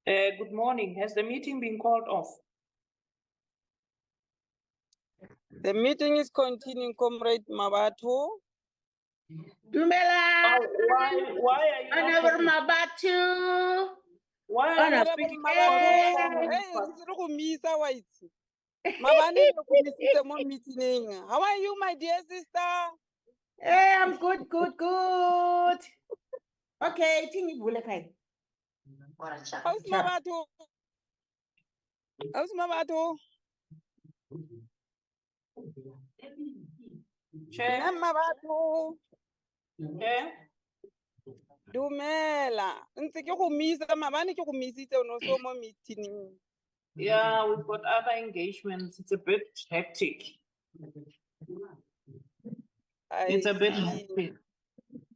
Good morning. Has the meeting been called off? The meeting is continuing, Comrade Mabatu. Dumela. Why are you Honorable not Mabatu. Why are you Honorable speaking Mabatu. about Hey, it's Rukumisa White. Mabani Rukumisa mo meeting. How are you, my dear sister? Hey, I'm good. Okay, Tini Bulakai. How's Mabatu? How's Mabatu? Chair? Mabatu. Chair? Dumela. Ntse ke go misa mabane ke go misitse no so mo meeting. Yeah, we've got other engagements. It's a bit hectic. It's a bit hectic.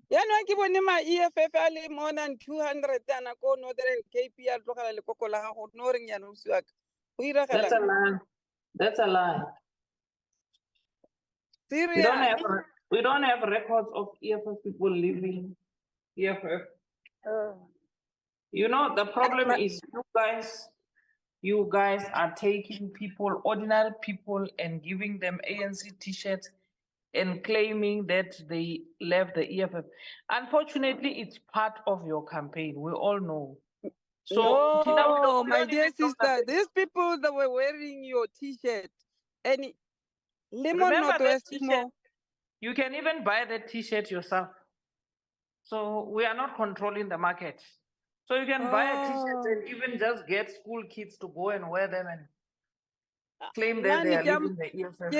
Ya no ke bone ma EFF a le more than 200 ana ko Northern Cape ya tlogela le koko la gago no reng ya no usiwa ka. Go iragala. That's a lie. That's a lie. Serious. We don't have records of EFF people leaving EFF. You know, the problem is you guys are taking people, ordinary people, and giving them ANC t-shirts and claiming that they left the EFF. Unfortunately, it's part of your campaign. We all know. So no, my dear sister, these people that were wearing your t-shirt, and remember that t-shirt, you can even buy that t-shirt yourself. So we are not controlling the market. So you can buy a t-shirt and even just get school kids to go and wear them and claim that they are living the EFF.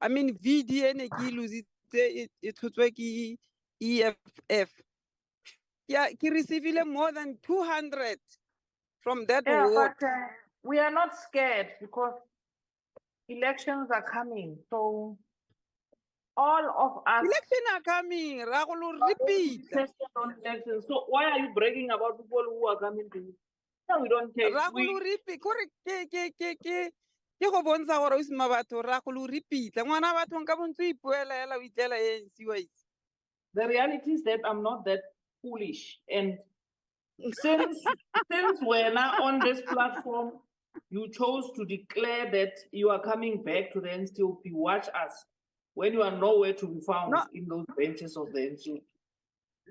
I mean, VD EFF. Yeah, he received more than 200 from that ward. But we are not scared because elections are coming. So all of us. Elections are coming. Rahul repeat. So why are you bragging about people who are coming to you? No, we don't care. Rahul repeat. Ke go bontsha gore o sima batho Rahul repeat. Ngwana batho nka bontse ipuela ela o itlela ANC wa itse. The reality is that I'm not that foolish, and since we're now on this platform, you chose to declare that you are coming back to the NCOP. Watch us when you are nowhere to be found in those benches of the NCOP.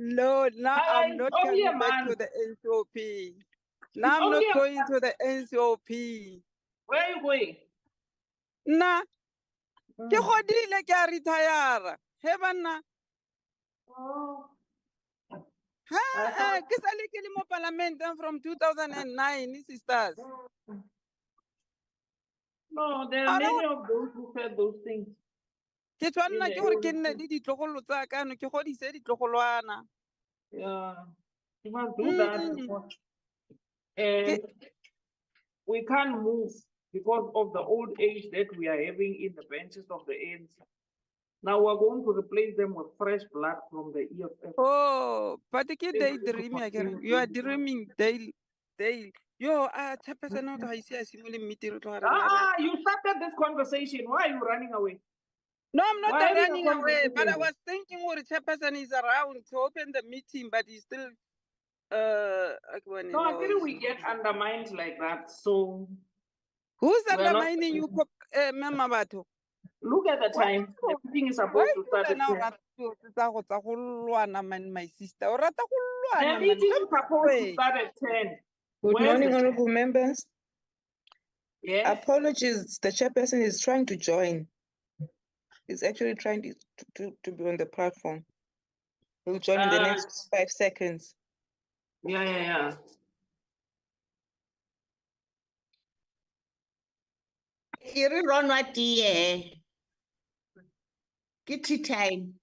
No, now I'm not coming back to the NCOP. Now I'm not going to the NCOP. Where are you going? Nah. Ke godile ke a retire. He bana. Ke sale ke le mo parliament from 2009, sisters. No, there are many of those who said those things. Ke tshwanela ke gore ke nne le ditlogolo tsa ka no ke godise ditlogolwana. Yeah, you must do that. And we can't move because of the old age that we are having in the benches of the ANC. Now we're going to replace them with fresh blood from the EFF. Oh, but they daydreaming again. You are dreaming daily. Yo, chairperson not I see meeting. You started this conversation. Why are you running away? No, I'm not running away, but I was thinking what the chairperson is around to open the meeting, but he's still no, until we get undermined like that. So who's undermining you, Mama Bato? Look at the time. The meeting is supposed to start at 10. My sister. The meeting is supposed to start at 10. Good morning, honorable members. Yes. Apologies, the chairperson is trying to join. He's actually trying to be on the platform. He'll join in the next 5 seconds. Yeah. Here run what get tea time.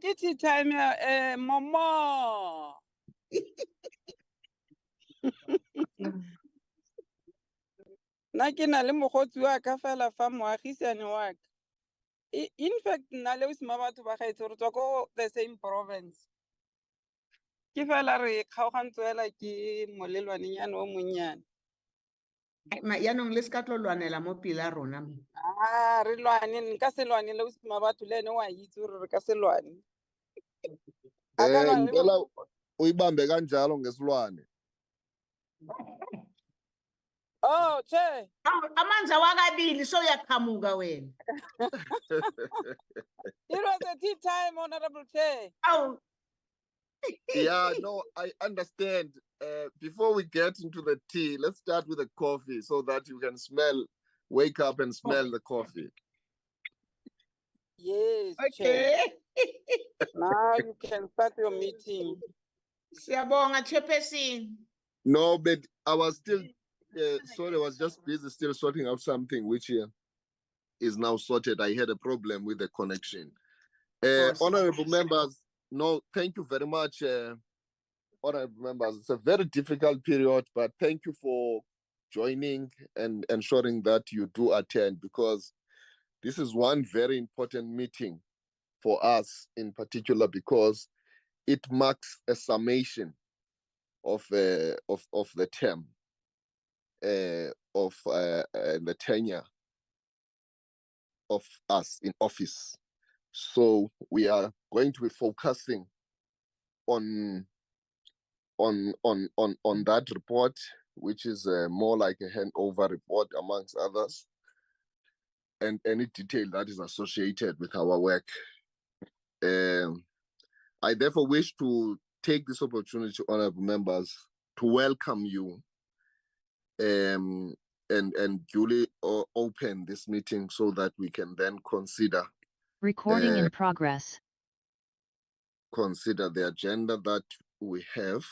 Get tea time, Mama. Na ke na le mogotsi wa ka fela fa moagisane wa ka. In fact, nna le o sima batho ba gaetse re tswa ko the same province. Ke fela re kgaogantswela ke molelwanenyane o monnyane. Yaanong le ska tlo lwanela mo pila rona. Re lwane nka se lwane le o sima batho le ene wa itse gore re ka se lwane. Ngicela uyibambe kanjalo ngesilwane. Oh, Chair. Amanzi awakabili so uyaqhamuka wena. It was a tea time, Honorable Chair. Awu. Yeah, no, I understand. Before we get into the tea, let's start with the coffee so that you can wake up and smell the coffee. Yes, Chair. Okay. Now you can start your meeting. Siyabonga Chairperson. No, but I was still, sorry, I was just busy still sorting out something which is now sorted. I had a problem with the connection. Honorable members, no, thank you very much, honorable members. It's a very difficult period, but thank you for joining and ensuring that you do attend, because this is one very important meeting for us in particular, because it marks a summation of the term of the tenure of us in office. So we are going to be focusing on that report, which is more like a handover report amongst others, and any detail that is associated with our work. I therefore wish to take this opportunity, honorable members, to welcome you and duly open this meeting so that we can then consider Recording in progress. Consider the agenda that we have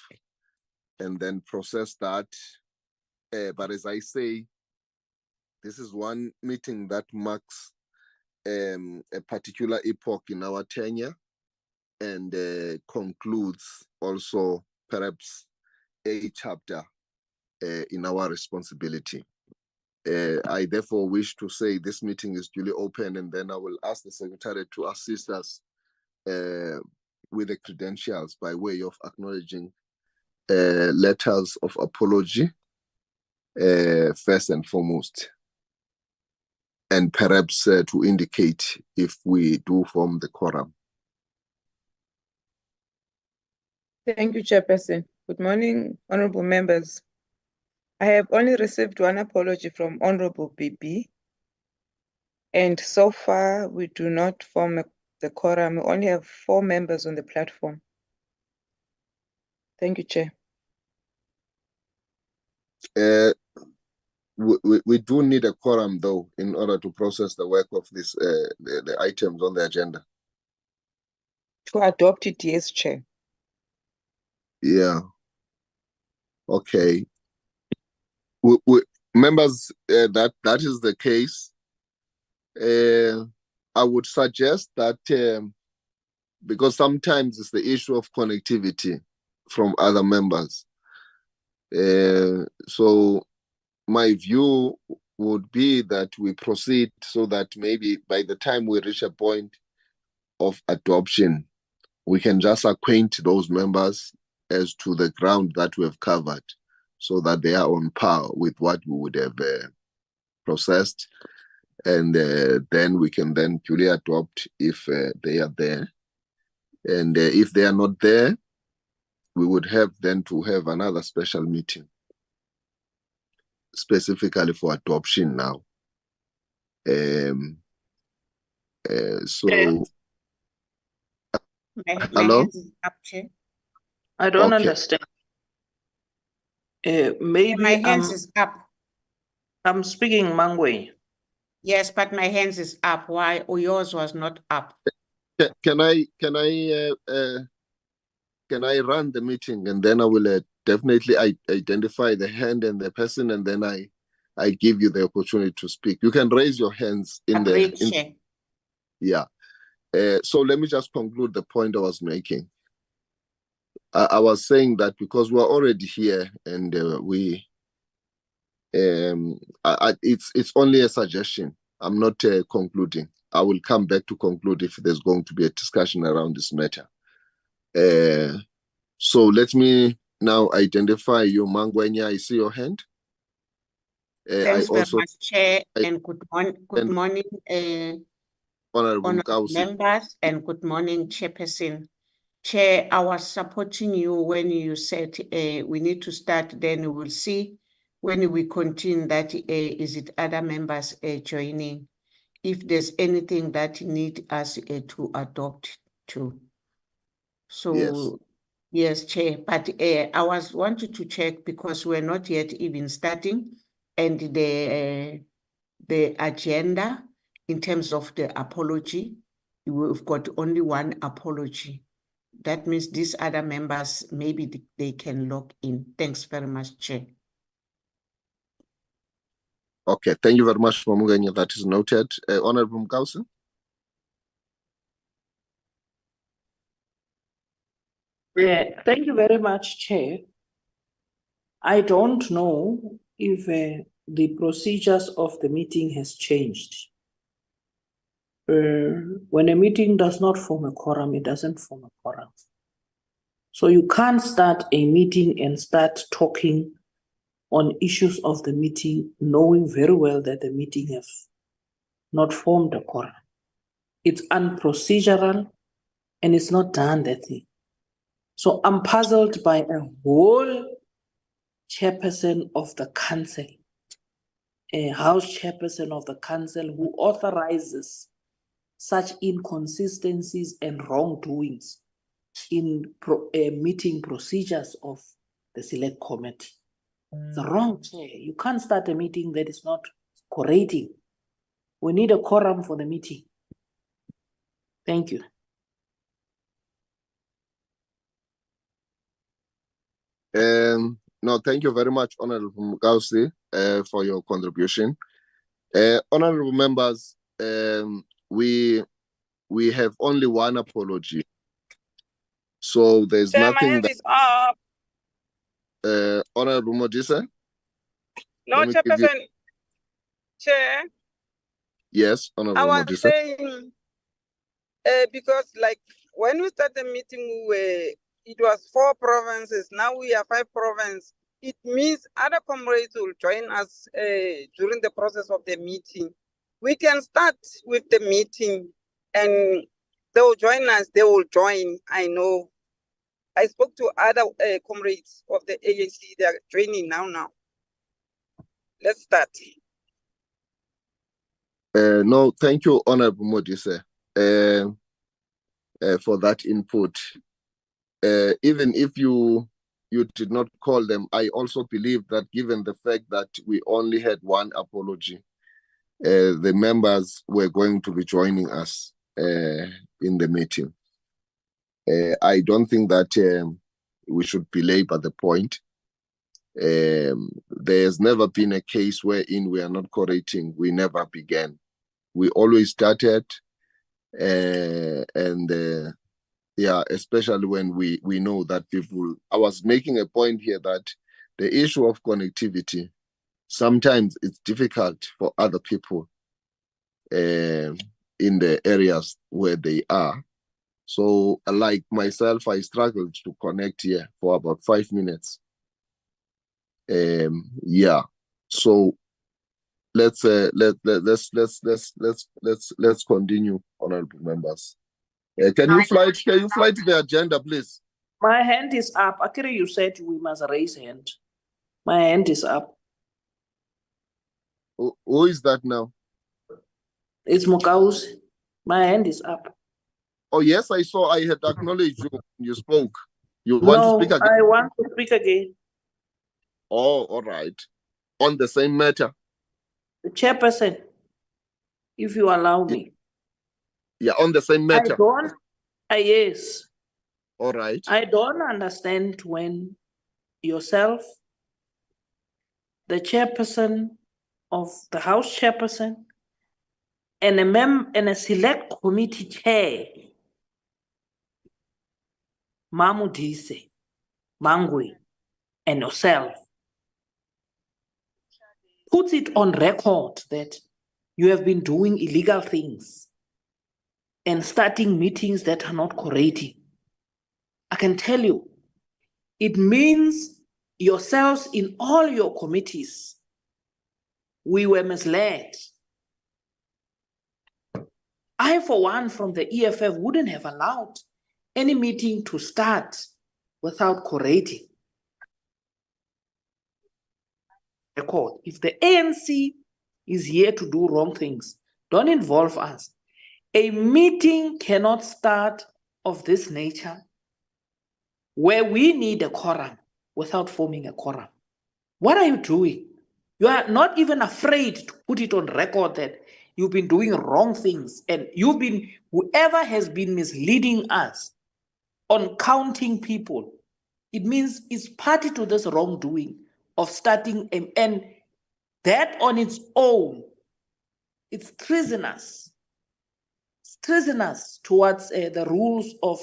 and then process that. But as I say, this is one meeting that marks a particular epoch in our tenure and concludes also perhaps a chapter in our responsibility. I therefore wish to say this meeting is duly open, and then I will ask the Secretary to assist us with the credentials by way of acknowledging letters of apology, first and foremost, and perhaps to indicate if we do form the quorum. Thank you, Chairperson. Good morning, honorable members. I have only received one apology from Honorable BB, and so far we do not form the quorum. We only have 4 members on the platform. Thank you, Chair. We do need a quorum, though, in order to process the work of this the items on the agenda. To adopt it, yes, Chair. Yeah. Okay. Members, that is the case. I would suggest that because sometimes it's the issue of connectivity from other members. So my view would be that we proceed so that maybe by the time we reach a point of adoption, we can just acquaint those members as to the ground that we have covered, so that they are on par with what we would have processed, and then we can then duly adopt if they are there. And if they are not there, we would have then to have another special meeting specifically for adoption now. So My hello? hands is up, Chair. I don't Okay. understand. Maybe My hands is up. I'm speaking Mangwe. Yes, but my hands is up. Why? Or yours was not up. Can I run the meeting, and then I will definitely identify the hand and the person, and then I give you the opportunity to speak. You can raise your hands in Agreed, the Chair. yeah. So let me just conclude the point I was making. I was saying that because we're already here, and it's only a suggestion. I'm not concluding. I will come back to conclude if there's going to be a discussion around this matter. So let me now identify you, Mangwenya. I see your hand. Thanks very much, Chair, and good morning, Honorable honorable Nkausi. members, and good morning, Chairperson. Chair, I was supporting you when you said we need to start, then we will see when we continue that is it other members joining, if there's anything that need us to adopt to. So yes, Chair, but I was wanted to check because we're not yet even starting, and the agenda in terms of the apology, we've got only one apology. That means these other members, maybe they can log in. Thanks very much, Chair. Okay, thank you very much, Mamuganya. That is noted. Honorable Mkausi. Yeah, thank you very much, Chair. I don't know if the procedures of the meeting has changed. When a meeting does not form a quorum, it doesn't form a quorum. So you can't start a meeting and start talking on issues of the meeting, knowing very well that the meeting has not formed a quorum. It's unprocedural and it's not done that thing. So I'm puzzled by a whole chairperson of the council, a house chairperson of the council who authorizes such inconsistencies and wrongdoings in meeting procedures of the select committee. It's wrong, Chair. You can't start a meeting that is not correcting. We need a quorum for the meeting. Thank you. No, thank you very much, Honorable Mkausi, for your contribution. Honorable members, we have only one apology. So there's Chair, my nothing hand that is up. Honorable Modise. No, Let me give you- Chairperson. Chair, Yes, I Honorable was Modise. saying, because like when we started the meeting, it was 4 provinces. Now we are 5 provinces. It means other comrades will join us during the process of the meeting. We can start with the meeting and they will join us. They will join. I know. I spoke to other comrades of the AAC. They are joining now. Let's start. No, thank you, Honorable Modise, for that input. Even if you did not call them, I also believe that given the fact that we only had one apology, the members were going to be joining us in the meeting. I don't think that we should belabor the point. There's never been a case wherein we are not correcting. We never began. We always started, yeah, especially when we know that people. I was making a point here that the issue of connectivity, sometimes it's difficult for other people in the areas where they are. So, like myself, I struggled to connect here for about 5 minutes. Yeah. So let's continue, honorable members. Can you fly to the agenda, please? My hand is up. Akiri, you said we must raise hand. My hand is up. Who is that now? It's Mokausi. My hand is up. Oh, yes, I saw. I had acknowledged you. You spoke. You want to speak again? I want to speak again. Oh, all right. On the same matter? The chairperson, if you allow me. Yeah, on the same matter. Yes. All right. I don't understand when yourself, the chairperson of the house chairperson, and a select committee chair, Mamudise, Mangwe, and yourself, puts it on record that you have been doing illegal things and starting meetings that are not correcting. I can tell you, it means yourselves in all your committees, we were misled. I, for one, from the EFF, wouldn't have allowed any meeting to start without correcting record. If the ANC is here to do wrong things, don't involve us. A meeting cannot start of this nature where we need a quorum without forming a quorum. What are you doing? You are not even afraid to put it on record that you've been doing wrong things, and whoever has been misleading us on counting people, it means it's party to this wrongdoing of starting, and that on its own, it's treasonous. It's treasonous towards the rules of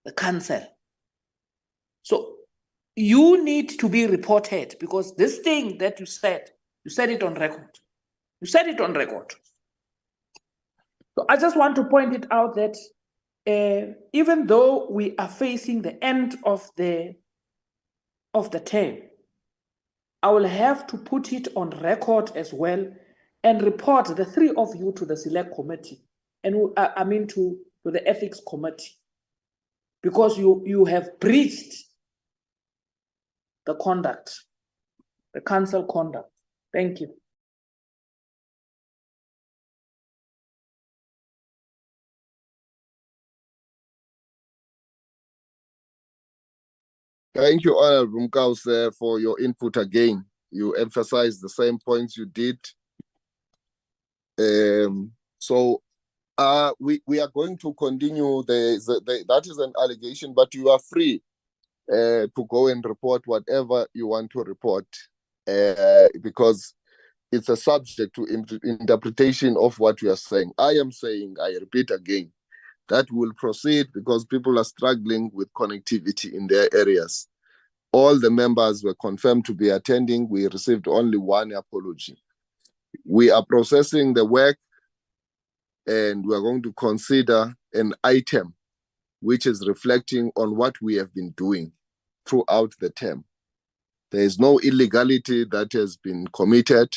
the council. So you need to be reported, because this thing that you said it on record. You said it on record. So I just want to point it out that even though we are facing the end of the term, I will have to put it on record as well and report the three of you to the select committee, and to the ethics committee, because you have breached the conduct, the council conduct. Thank you. Thank you, Honorable Mkaus, for your input again. You emphasized the same points you did. So we are going to continue. That is an allegation, but you are free to go and report whatever you want to report, because it's a subject to interpretation of what you are saying. I am saying, I repeat again, that will proceed because people are struggling with connectivity in their areas. All the members were confirmed to be attending. We received only one apology. We are processing the work, and we are going to consider an item which is reflecting on what we have been doing throughout the term. There is no illegality that has been committed,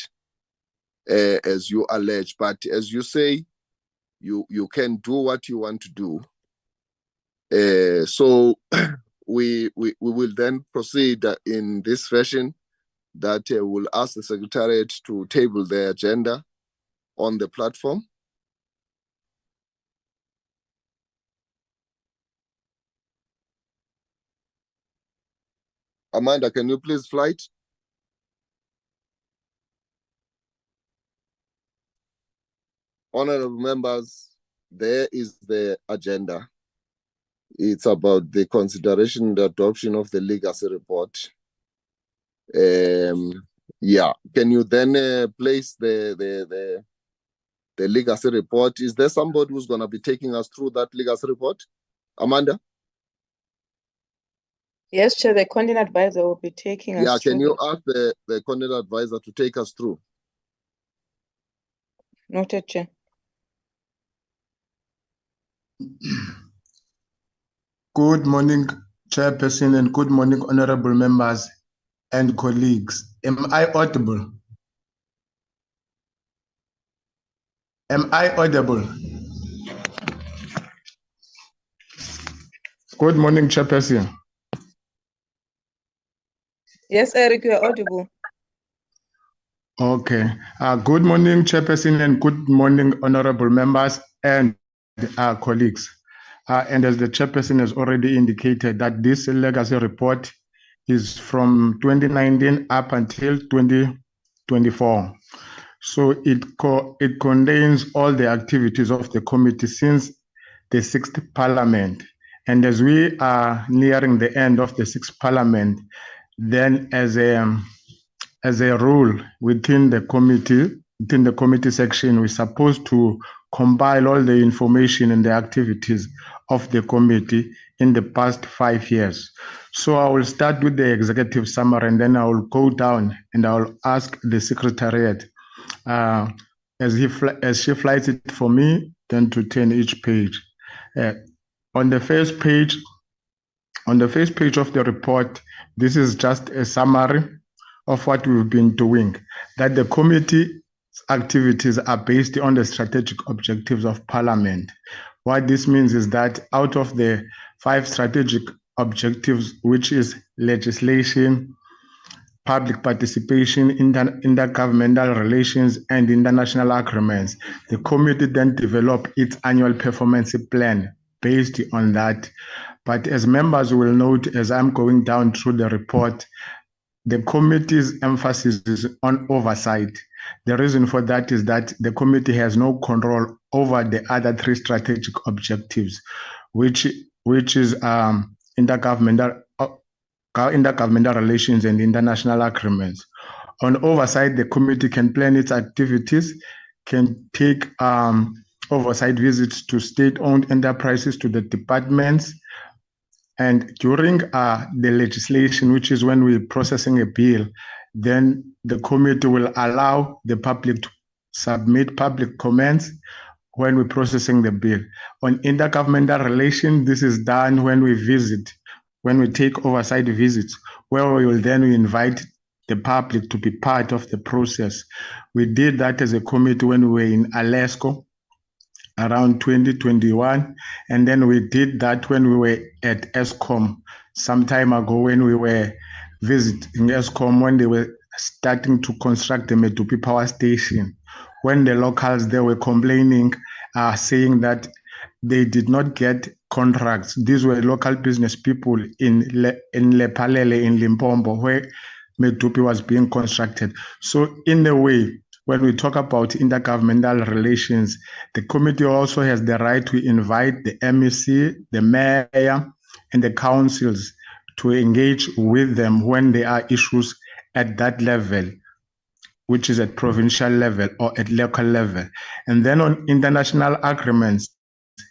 as you allege, but as you say, you can do what you want to do. So we will then proceed in this fashion, that will ask the Secretariat to table the agenda on the platform. Amanda, can you please flight? Honorable members, there is the agenda. It's about the consideration and adoption of the legacy report. Yeah, can you then place the legacy report? Is there somebody who's going to be taking us through that legacy report? Amanda? Yes, Chair, the content advisor will be taking us through. Yeah, can you ask the content advisor to take us through? Noted, Chair. Good morning, Chairperson, and good morning, honorable members and colleagues. Am I audible? Am I audible? Good morning, Chairperson. Yes, Eric, you are audible. Okay. Good morning, Chairperson, and good morning, honorable members and colleagues. And as the Chairperson has already indicated, that this legacy report is from 2019 up until 2024. So it contains all the activities of the committee since the 6th Parliament. And as we are nearing the end of the 6th Parliament, then as a rule within the committee section, we're supposed to compile all the information and the activities of the committee in the past 5 years. So I will start with the executive summary, and then I will go down and I will ask the Secretariat, as she flies it for me, then to turn each page. On the first page of the report, this is just a summary of what we've been doing, that the committee's activities are based on the strategic objectives of Parliament. What this means is that out of the 5 strategic objectives, which is legislation, public participation, intergovernmental relations, and international agreements. The committee then developed its annual performance plan based on that. But as members will note, as I'm going down through the report, the committee's emphasis is on oversight. The reason for that is that the committee has no control over the other 3 strategic objectives, which is intergovernmental relations and international agreements. On oversight, the committee can plan its activities, can take oversight visits to state-owned enterprises, to the departments, and during the legislation, which is when we're processing a bill, then the committee will allow the public to submit public comments when we're processing the bill. On intergovernmental relations, this is done when we visit, when we take oversight visits, where we will then invite the public to be part of the process. We did that as a committee when we were in Alaska around 2021, and then we did that when we were at Eskom some time ago, when we were visiting Eskom when they were starting to construct the Medupi power station, when the locals there were complaining, saying that they did not get contracts. These were local business people in Lephalale in Limpopo, where Medupi was being constructed. So in a way, when we talk about intergovernmental relations, the committee also has the right to invite the MEC, the mayor, and the councils to engage with them when there are issues at that level, which is at provincial level or at local level. And then on international agreements,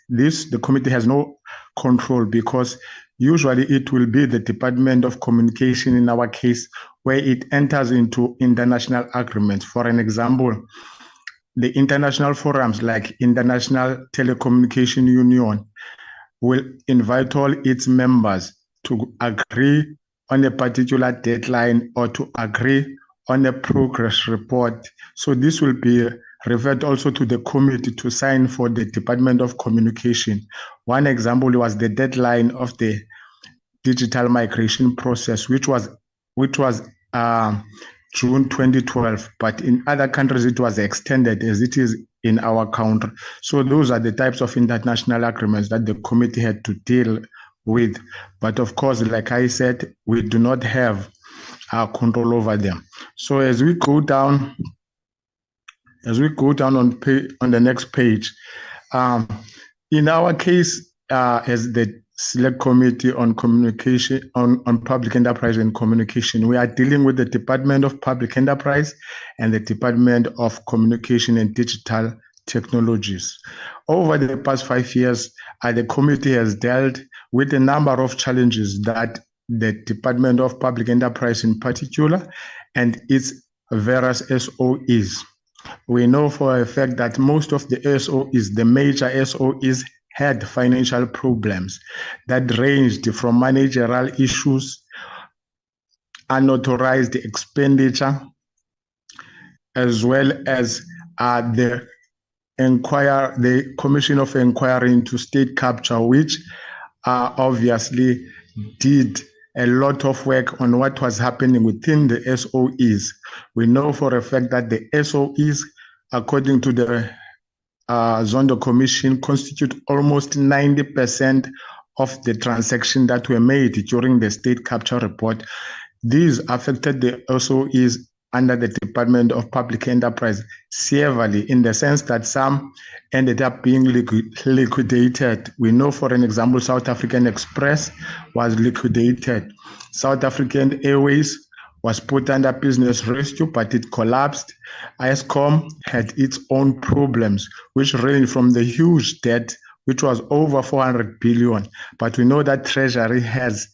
the committee has no control, because usually it will be the Department of Communication in our case, where it enters into international agreements. For an example, the international forums like International Telecommunication Union will invite all its members to agree on a particular deadline or to agree on a progress report. So this will be referred also to the committee to sign for the Department of Communication. One example was the deadline of the digital migration process, which was June 2012, but in other countries it was extended as it is in our country. So those are the types of international agreements that the committee had to deal with. But of course, like I said, we do not have control over them. So as we go down on the next page, in our case, as the Select Committee on Communication, on Public Enterprise and Communication, we are dealing with the Department of Public Enterprise and the Department of Communication and Digital Technologies. Over the past 5 years, the committee has dealt with a number of challenges that the Department of Public Enterprise in particular and its various SOEs. We know for a fact that most of the SOEs, the major SOEs, had financial problems that ranged from managerial issues, unauthorized expenditure, as well as the Commission of Inquiry into State Capture, which obviously did a lot of work on what was happening within the SOEs. We know for a fact that the SOEs, according to the Zondo Commission, constitute almost 90% of the transactions that were made during the state capture report. These affected the SOEs under the Department of Public Enterprise severely, in the sense that some ended up being liquidated. We know, for an example, South African Express was liquidated. South African Airways was put under business rescue, but it collapsed. Eskom had its own problems, which ranged from the huge debt, which was over 400 billion. But we know that Treasury has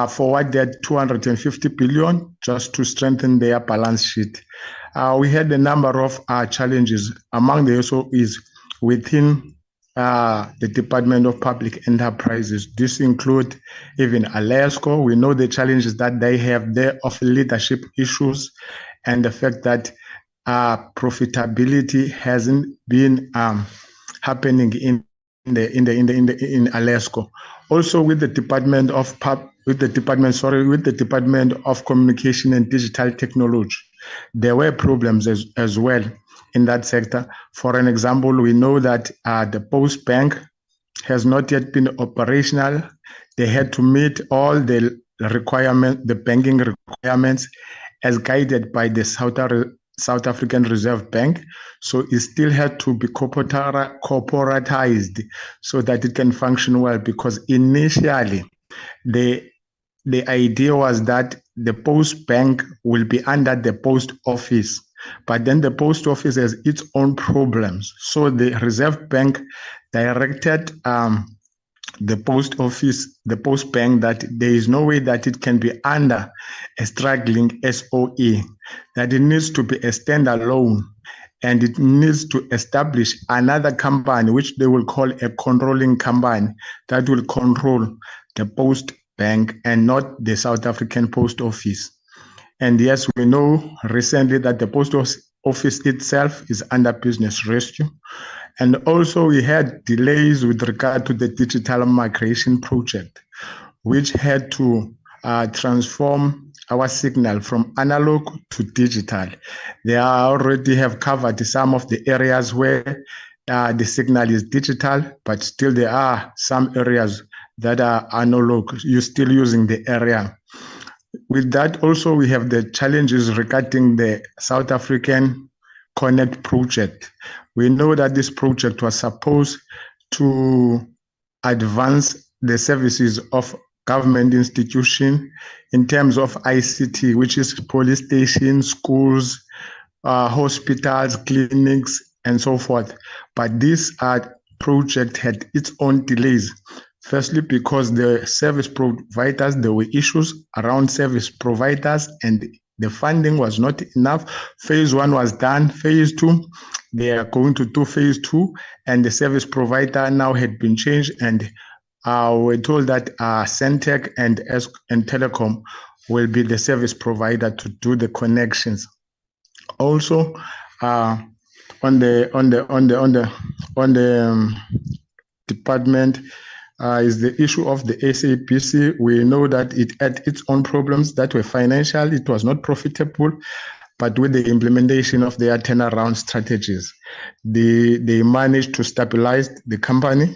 forwarded 250 billion just to strengthen their balance sheet. We had a number of challenges among the SOEs within the Department of Public Enterprises. This include even Alaska. We know the challenges that they have there of leadership issues and the fact that profitability hasn't been happening in in Alesco. Also with the Department of Communication and Digital Technology, there were problems as well in that sector. For an example, we know that the Post Bank has not yet been operational. They had to meet all the banking requirements as guided by the South African Reserve Bank. So it still had to be corporatized so that it can function well, because initially the idea was that the Post Bank will be under the Post Office, but then the Post Office has its own problems. So the Reserve Bank directed the Post Office, the Post Bank, that there is no way that it can be under a struggling SOE, that it needs to be a standalone, and it needs to establish another company, which they will call a controlling company, that will control the Post Bank and not the South African Post Office. And yes, we know recently that the Post Office itself is under business rescue. And also we had delays with regard to the digital migration project, which had to transform our signal from analog to digital. They already have covered some of the areas where the signal is digital, but still there are some areas that are analog. You're still using the area. With that, also we have the challenges regarding the South African Connect project. We know that this project was supposed to advance the services of government institutions in terms of ICT, which is police stations, schools, hospitals, clinics, and so forth. But this project had its own delays. Firstly, because the service providers, there were issues around service providers and the funding was not enough. Phase 1 was done. Phase 2, they are going to do phase 2, and the service provider now had been changed, and we're told that Centec and Telecom will be the service provider to do the connections. Also, on the department is the issue of the SABC. We know that it had its own problems that were financial. It was not profitable, but with the implementation of their turnaround strategies, they managed to stabilize the company.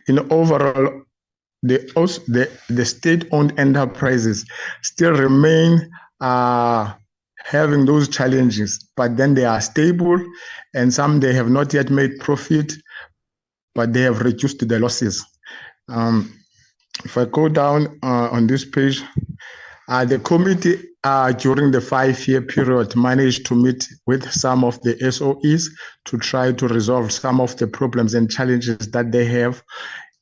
In overall, the state-owned enterprises still remain having those challenges, but then they are stable, and some they have not yet made profit, but they have reduced the losses. If I go down on this page, the committee during the 5-year period managed to meet with some of the SOEs to try to resolve some of the problems and challenges that they have,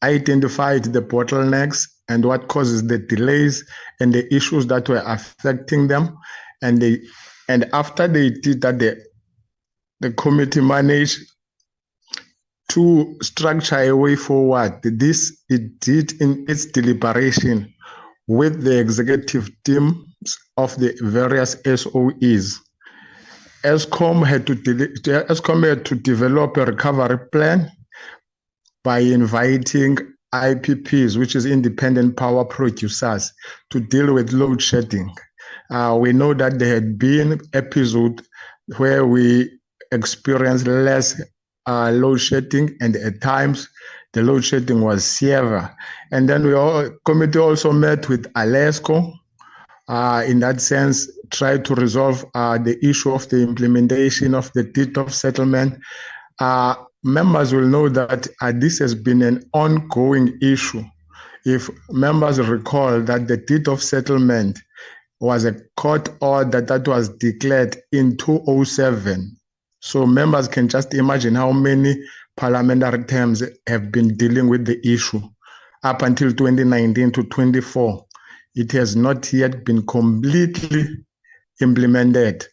identified the bottlenecks and what causes the delays and the issues that were affecting them. And after they did that, the committee managed to structure a way forward. This it did in its deliberation with the executive teams of the various SOEs. Eskom had to develop a recovery plan by inviting IPPs, which is independent power producers, to deal with load shedding. We know that there had been episodes where we experienced less load shedding, and at times the load shedding was severe. And then committee also met with Alesco, in that sense, tried to resolve the issue of the implementation of the deed of settlement. Members will know that this has been an ongoing issue. If members recall that the deed of settlement was a court order that was declared in 2007. So members can just imagine how many parliamentary terms have been dealing with the issue up until 2019 to 24. It has not yet been completely implemented,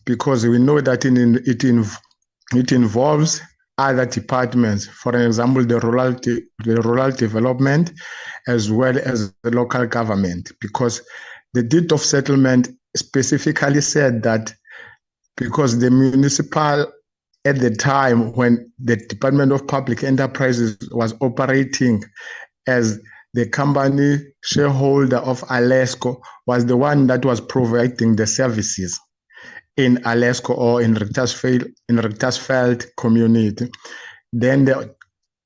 because we know that it involves other departments, for example, the rural development, as well as the local government, because the deed of settlement specifically said that because the municipal at the time when the Department of Public Enterprises was operating as the company shareholder of Alesco, was the one that was providing the services in Alesco or in Richtersveld community. Then the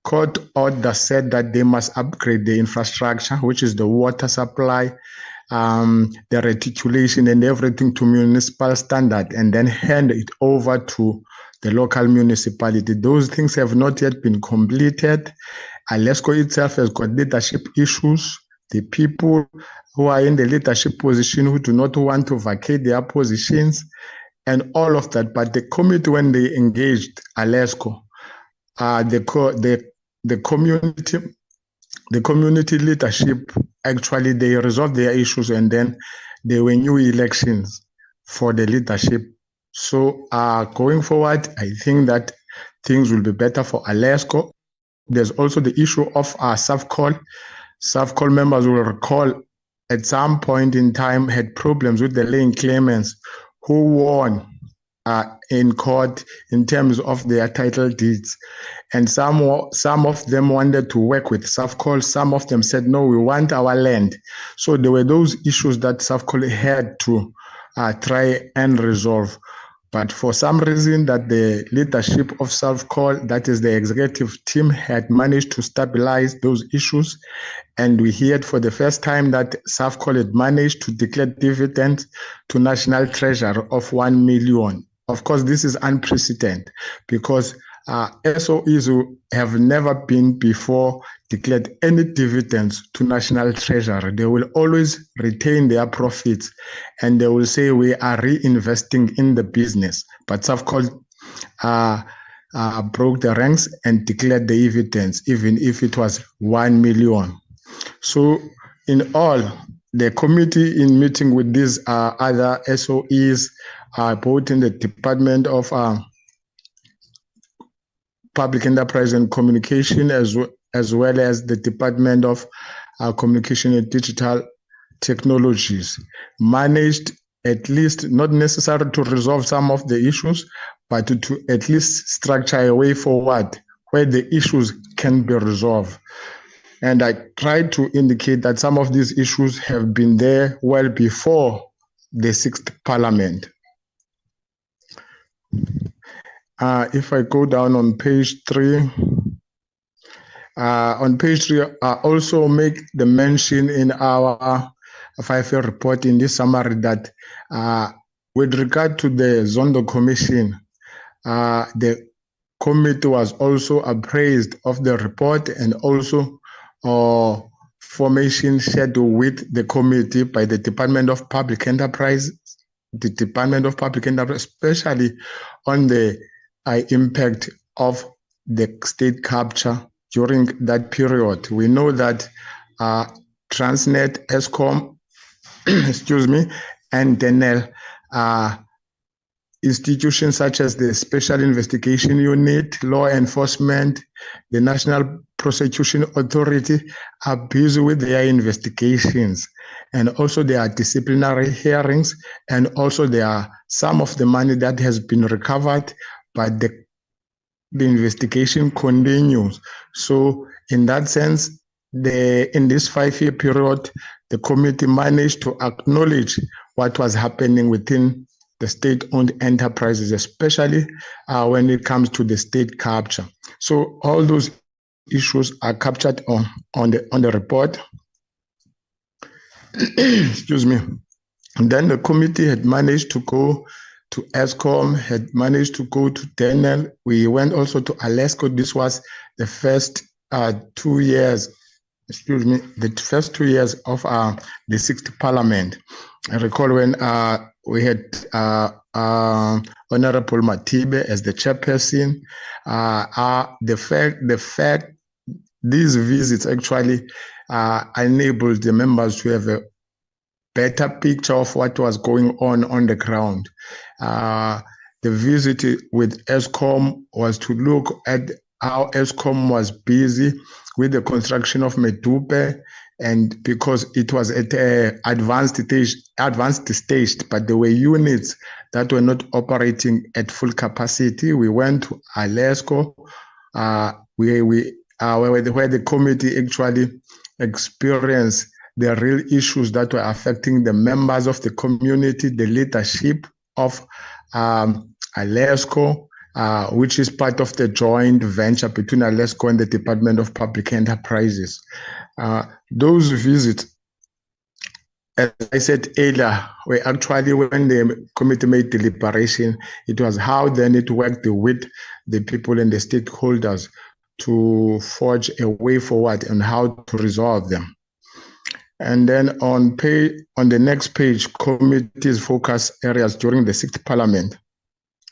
court order said that they must upgrade the infrastructure, which is the water supply, the reticulation and everything to municipal standard, and then hand it over to the local municipality. Those things have not yet been completed. Alesco itself has got leadership issues. The people who are in the leadership position who do not want to vacate their positions and all of that. But the committee, when they engaged Alesco, the community leadership, actually, they resolved their issues and then there were new elections for the leadership. So going forward, I think that things will be better for Alesco. There's also the issue of SAFCOL. SAFCOL members will recall at some point in time had problems with the laying claimants who won in court in terms of their title deeds. And some of them wanted to work with SAFCOL. Some of them said, no, we want our land. So there were those issues that SAFCOL had to try and resolve. But for some reason that the leadership of SAFCOL, that is the executive team, had managed to stabilize those issues. And we heard for the first time that SAFCOL had managed to declare dividends to National Treasury of 1 million. Of course, this is unprecedented because SOEs have never been before declared any dividends to National Treasury. They will always retain their profits and they will say we are reinvesting in the business. But SAFCOL broke the ranks and declared the dividends, even if it was 1 million. So in all, the committee in meeting with these other SOEs, both in the Department of Public Enterprise and Communication, as well as the Department of Communication and Digital Technologies, managed at least, not necessarily to resolve some of the issues, but to at least structure a way forward where the issues can be resolved. And I tried to indicate that some of these issues have been there well before the 6th Parliament. If I go down on page 3, I also make the mention in our 5-year report in this summary that with regard to the Zondo Commission, the committee was also appraised of the report and also formation schedule with the committee by the Department of Public Enterprise, especially on the impact of the state capture during that period. We know that Transnet, Eskom, and Denel institutions such as the Special Investigation Unit, Law Enforcement, the National Prosecution Authority are busy with their investigations. And also there are disciplinary hearings, and also there are some of the money that has been recovered, but the investigation continues. So in that sense, in this 5-year period, the committee managed to acknowledge what was happening within the state-owned enterprises, especially when it comes to the state capture. So all those issues are captured on the report. Excuse me. And then the committee had managed to go to Eskom, had managed to go to Denel. We went also to Alesco. This was the first 2 years, the first 2 years of the 6th Parliament. I recall when we had Honorable Matibe as the chairperson. The fact these visits actually enabled the members to have a better picture of what was going on the ground. The visit with Eskom was to look at how Eskom was busy with the construction of Medupe, and because it was at an advanced stage, but there were units that were not operating at full capacity. We went to Alesco, where the committee actually experienced the real issues that were affecting the members of the community, the leadership of Alesco, which is part of the joint venture between Alesco and the Department of Public Enterprises. Those visits, as I said earlier, were actually when the committee made deliberation, it was how then it worked with the people and the stakeholders to forge a way forward and how to resolve them. And then on the next page, committee's focus areas during the 6th Parliament.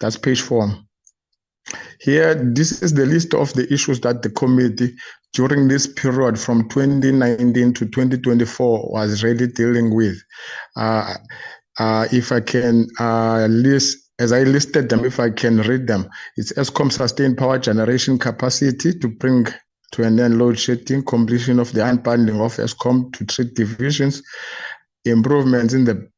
That's page 4. Here, this is the list of the issues that the committee during this period from 2019 to 2024 was really dealing with. If I can list, as I listed them, if I can read them, it's Eskom sustained power generation capacity to bring to an end load shedding, completion of the unbundling of Eskom to 3 divisions, improvements in the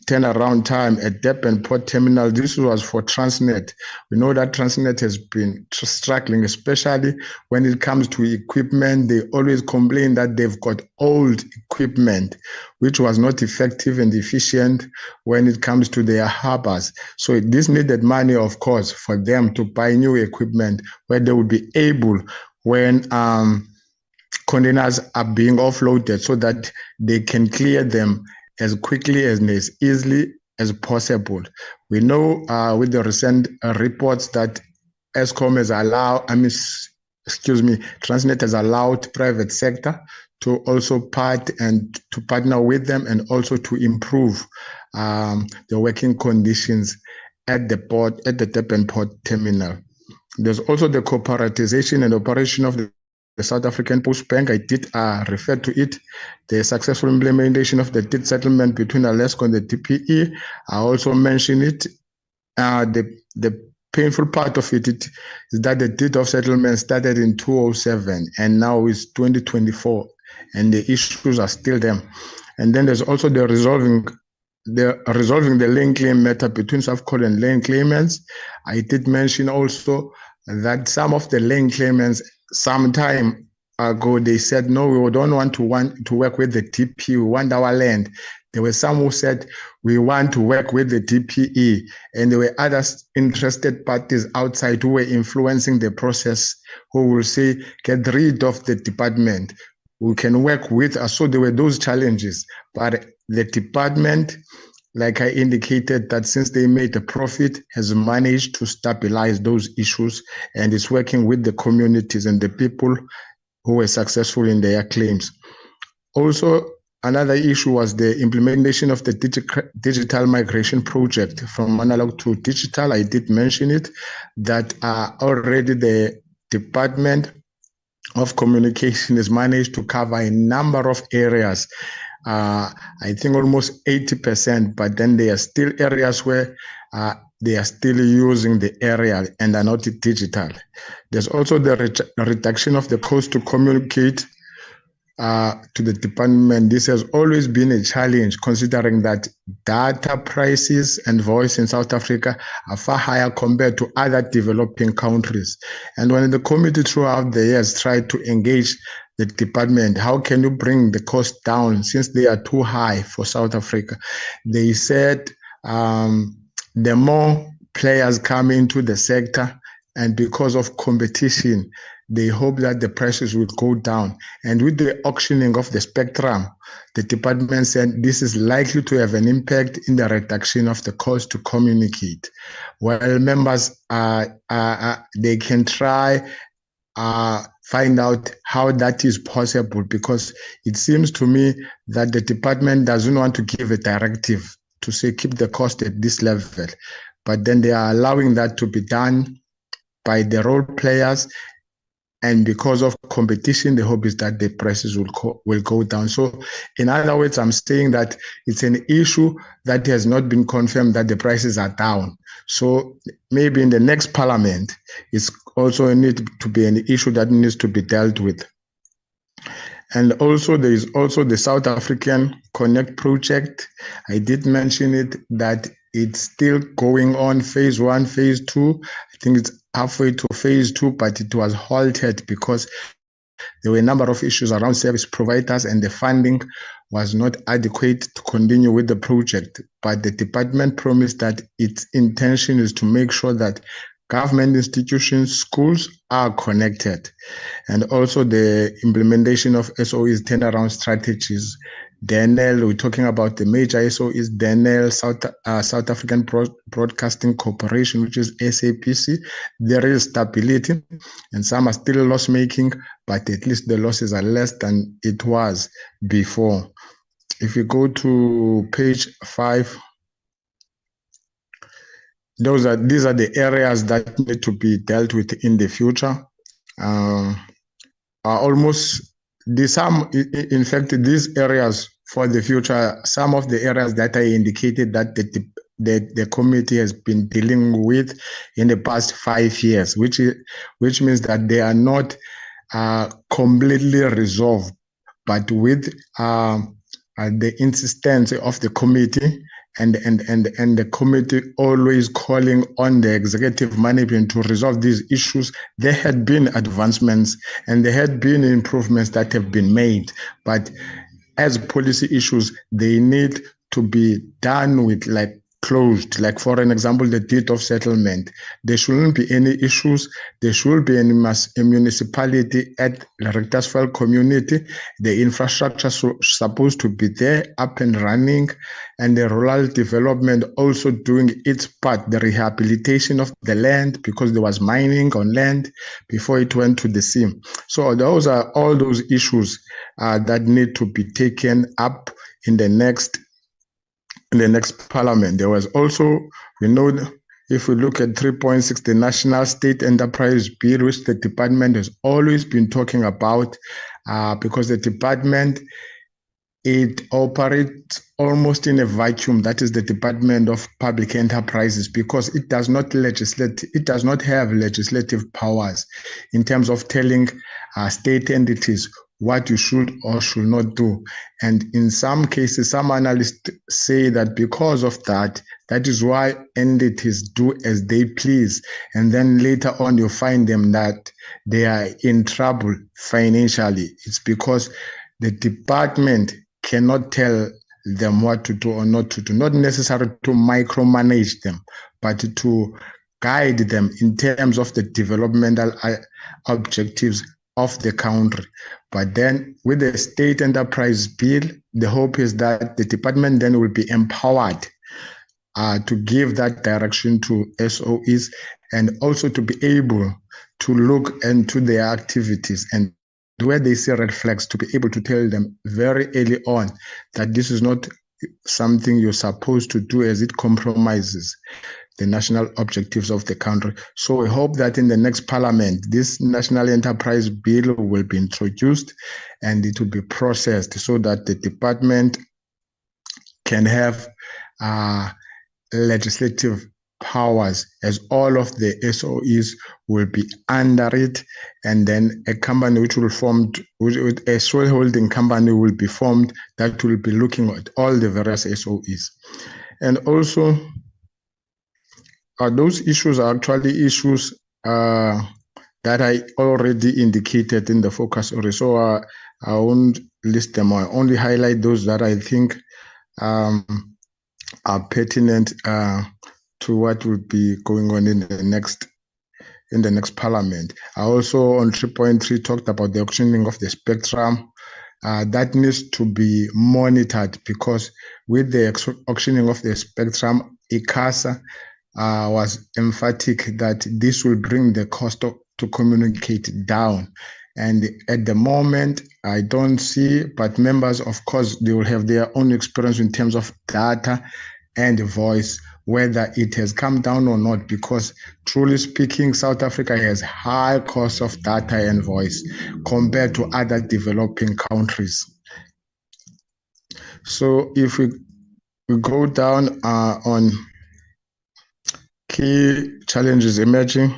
turnaround time at Durban Port Terminal. This was for Transnet. We know that Transnet has been struggling, especially when it comes to equipment. They always complain that they've got old equipment, which was not effective and efficient when it comes to their harbors. So this needed money, of course, for them to buy new equipment where they would be able, when containers are being offloaded, so that they can clear them as quickly and as easily as possible. We know with the recent reports that Eskom has allowed, Transnet has allowed private sector to also partner with them and also to improve the working conditions at the port, at the Durban Port Terminal. There's also the corporatization and operation of the South African Post Bank. I did refer to it. The successful implementation of the debt settlement between Alesco and the DPE. I also mentioned it. The painful part of it is that the deed of settlement started in 2007 and now it's 2024 and the issues are still there. And then there's also the resolving the lane claim matter between Safcol and lane claimants. I did mention also that some of the lane claimants some time ago, they said, no, we don't want to work with the DP, we want our land. There were some who said, we want to work with the DPE, and there were other interested parties outside who were influencing the process, who will say, get rid of the department. We can work with us. So there were those challenges, but the department, like I indicated, that since they made a profit, has managed to stabilize those issues and is working with the communities and the people who were successful in their claims. Also, another issue was the implementation of the digital migration project from analog to digital. I did mention it, that already the Department of Communication has managed to cover a number of areas. I think almost 80%, but then there are still areas where they are still using the aerial and are not digital. There's also the reduction of the cost to communicate to the department. This has always been a challenge, considering that data prices and voice in South Africa are far higher compared to other developing countries. And when the committee throughout the years tried to engage the department, how can you bring the cost down since they are too high for South Africa? They said the more players come into the sector, and because of competition, they hope that the prices will go down. And with the auctioning of the spectrum, the department said this is likely to have an impact in the reduction of the cost to communicate. While members, they can try find out how that is possible, because it seems to me that the department doesn't want to give a directive to say keep the cost at this level, but then they are allowing that to be done by the role players, and because of competition, the hope is that the prices will go down. So in other words, I'm saying that it's an issue that has not been confirmed that the prices are down. So maybe in the next parliament, it's also need to be an issue that needs to be dealt with. And also there is also the South African Connect project. I did mention it, that it's still going on, phase 1, phase 2. I think it's halfway to phase 2, but it was halted because there were a number of issues around service providers and the funding was not adequate to continue with the project. But the department promised that its intention is to make sure that government institutions, schools are connected. And also the implementation of SOE's turnaround strategies. DENEL, we're talking about the major SOEs, DENEL, South African Broadcasting Corporation, which is SABC. There is stability, and some are still loss-making, but at least the losses are less than it was before. If you go to page 5, these are the areas that need to be dealt with in the future. In fact, these areas for the future, some of the areas that I indicated that the committee has been dealing with in the past 5 years, which means that they are not completely resolved, but with the insistence of the committee and the committee always calling on the executive management to resolve these issues, there had been advancements and there had been improvements that have been made. But as policy issues, they need to be done with, like, closed. Like, for an example, the deed of settlement. There shouldn't be any issues. There should be a municipality at Richtersveld community. The infrastructure supposed to be there, up and running, and the rural development also doing its part, the rehabilitation of the land, because there was mining on land before it went to the sea. So those are all those issues that need to be taken up in the next parliament. There was also, we know, if we look at 3.6, the National State Enterprise Bill, which the department has always been talking about, because the department, it operates almost in a vacuum. That is the Department of Public Enterprises, because it does not legislate. It does not have legislative powers in terms of telling state entities what you should or should not do. And in some cases, some analysts say that because of that, that is why entities do as they please. And then later on, you find them that they are in trouble financially. It's because the department cannot tell them what to do or not to do, not necessarily to micromanage them, but to guide them in terms of the developmental objectives of the country. But then with the State Enterprise Bill, the hope is that the department then will be empowered to give that direction to SOEs, and also to be able to look into their activities, and where they see red flags, to be able to tell them very early on that this is not something you're supposed to do, as it compromises the national objectives of the country. So we hope that in the next parliament, this National Enterprise Bill will be introduced and it will be processed so that the department can have legislative powers, as all of the SOEs will be under it, and then a company which will form, a shareholding company will be formed that will be looking at all the various SOEs. And also, those issues are actually issues that I already indicated in the focus area. So I won't list them. I only highlight those that I think are pertinent to what will be going on in the next parliament. I also on 3.3 talked about the auctioning of the spectrum. That needs to be monitored, because with the auctioning of the spectrum, ICASA was emphatic that this will bring the cost to communicate down. And at the moment, I don't see, but members, of course, they will have their own experience in terms of data and voice, whether it has come down or not, because truly speaking, South Africa has high costs of data and voice compared to other developing countries. So if we go down on key challenges emerging,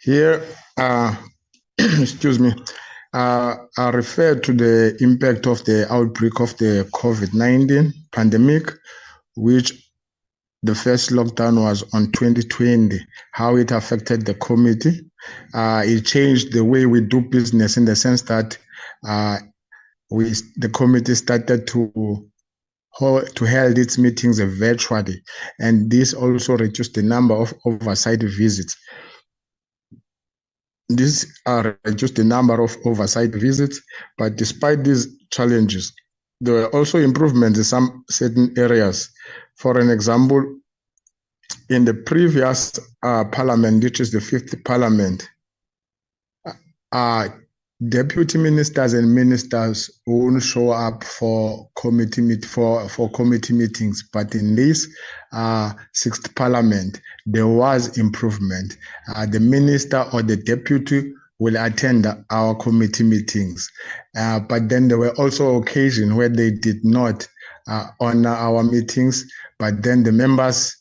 here, excuse me, I refer to the impact of the outbreak of the COVID-19 pandemic, which the first lockdown was on 2020, how it affected the committee. It changed the way we do business in the sense that the committee started to held its meetings virtually, and this also reduced the number of oversight visits. These reduced the number of oversight visits, but despite these challenges, there were also improvements in some certain areas. For an example, in the previous parliament, which is the 5th parliament, deputy ministers and ministers won't show up for committee meetings, but in this 6th parliament, there was improvement. The minister or the deputy will attend our committee meetings, but then there were also occasions where they did not honor our meetings, but then the members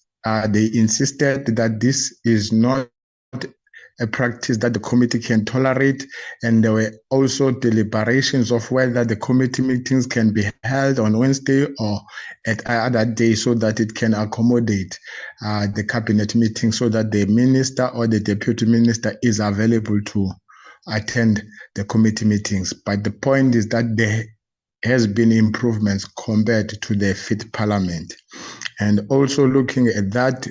they insisted that this is not a practice that the committee can tolerate, and there were also deliberations of whether the committee meetings can be held on Wednesday or at other day so that it can accommodate the cabinet meeting, so that the minister or the deputy minister is available to attend the committee meetings. But the point is that there has been improvements compared to the 5th parliament. And also looking at that,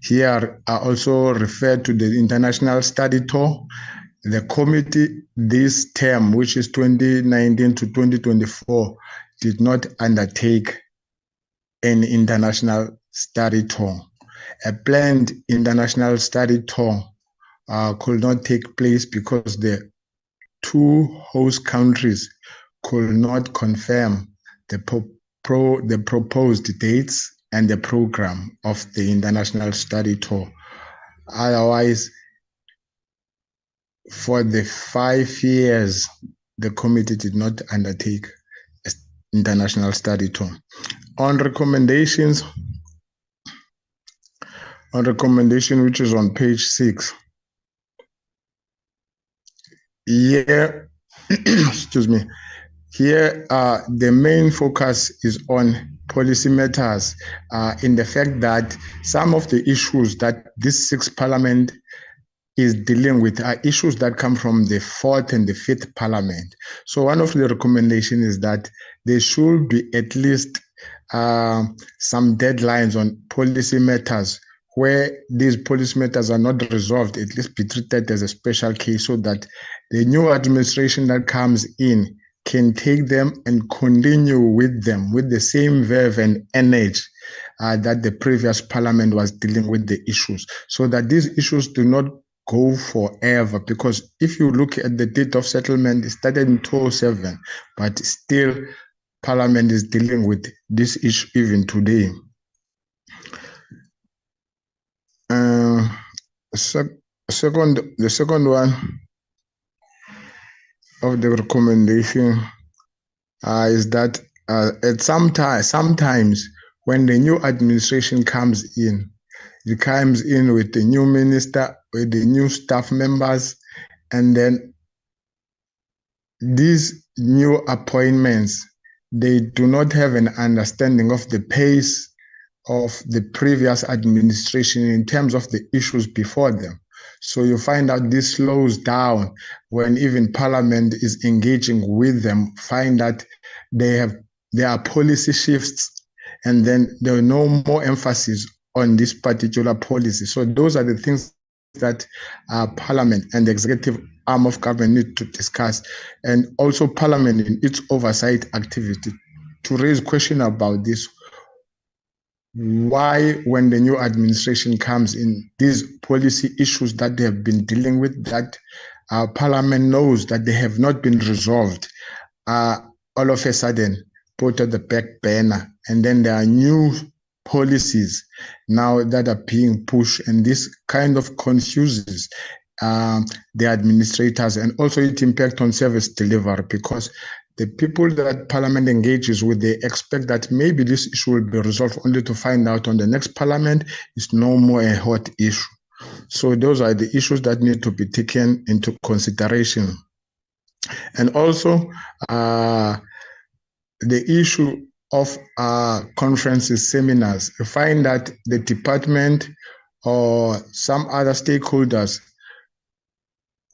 here I also referred to the international study tour. The committee this term, which is 2019 to 2024, did not undertake an international study tour. A planned international study tour could not take place because the 2 host countries could not confirm the proposed dates and the program of the international study tour. Otherwise, for the 5 years, the committee did not undertake an international study tour. On recommendation, which is on page 6, here, excuse me, here the main focus is on policy matters, in the fact that some of the issues that this 6th parliament is dealing with are issues that come from the 4th and the 5th parliament. So one of the recommendations is that there should be at least some deadlines on policy matters where these policy matters are not resolved, at least be treated as a special case, so that the new administration that comes in can take them and continue with them with the same verve and energy that the previous parliament was dealing with the issues, so that these issues do not go forever. Because if you look at the date of settlement, it started in 2007, but still parliament is dealing with this issue even today. The second one of the recommendation is that sometimes when the new administration comes in, it comes in with the new minister, with the new staff members, and then these new appointments, they do not have an understanding of the pace of the previous administration in terms of the issues before them. So you find out this slows down when even parliament is engaging with them, find that there are policy shifts, and then there are no more emphasis on this particular policy. So those are the things that parliament and the executive arm of government need to discuss, and also parliament in its oversight activity to raise question about this. Why, when the new administration comes in, these policy issues that they have been dealing with, that parliament knows that they have not been resolved, all of a sudden put at the back burner, and then there are new policies now that are being pushed, and this kind of confuses the administrators, and also it impacts on service delivery, because the people that parliament engages with, they expect that maybe this issue will be resolved, only to find out on the next parliament it's no more a hot issue. So those are the issues that need to be taken into consideration. And also the issue of conferences, seminars. You find that the department or some other stakeholders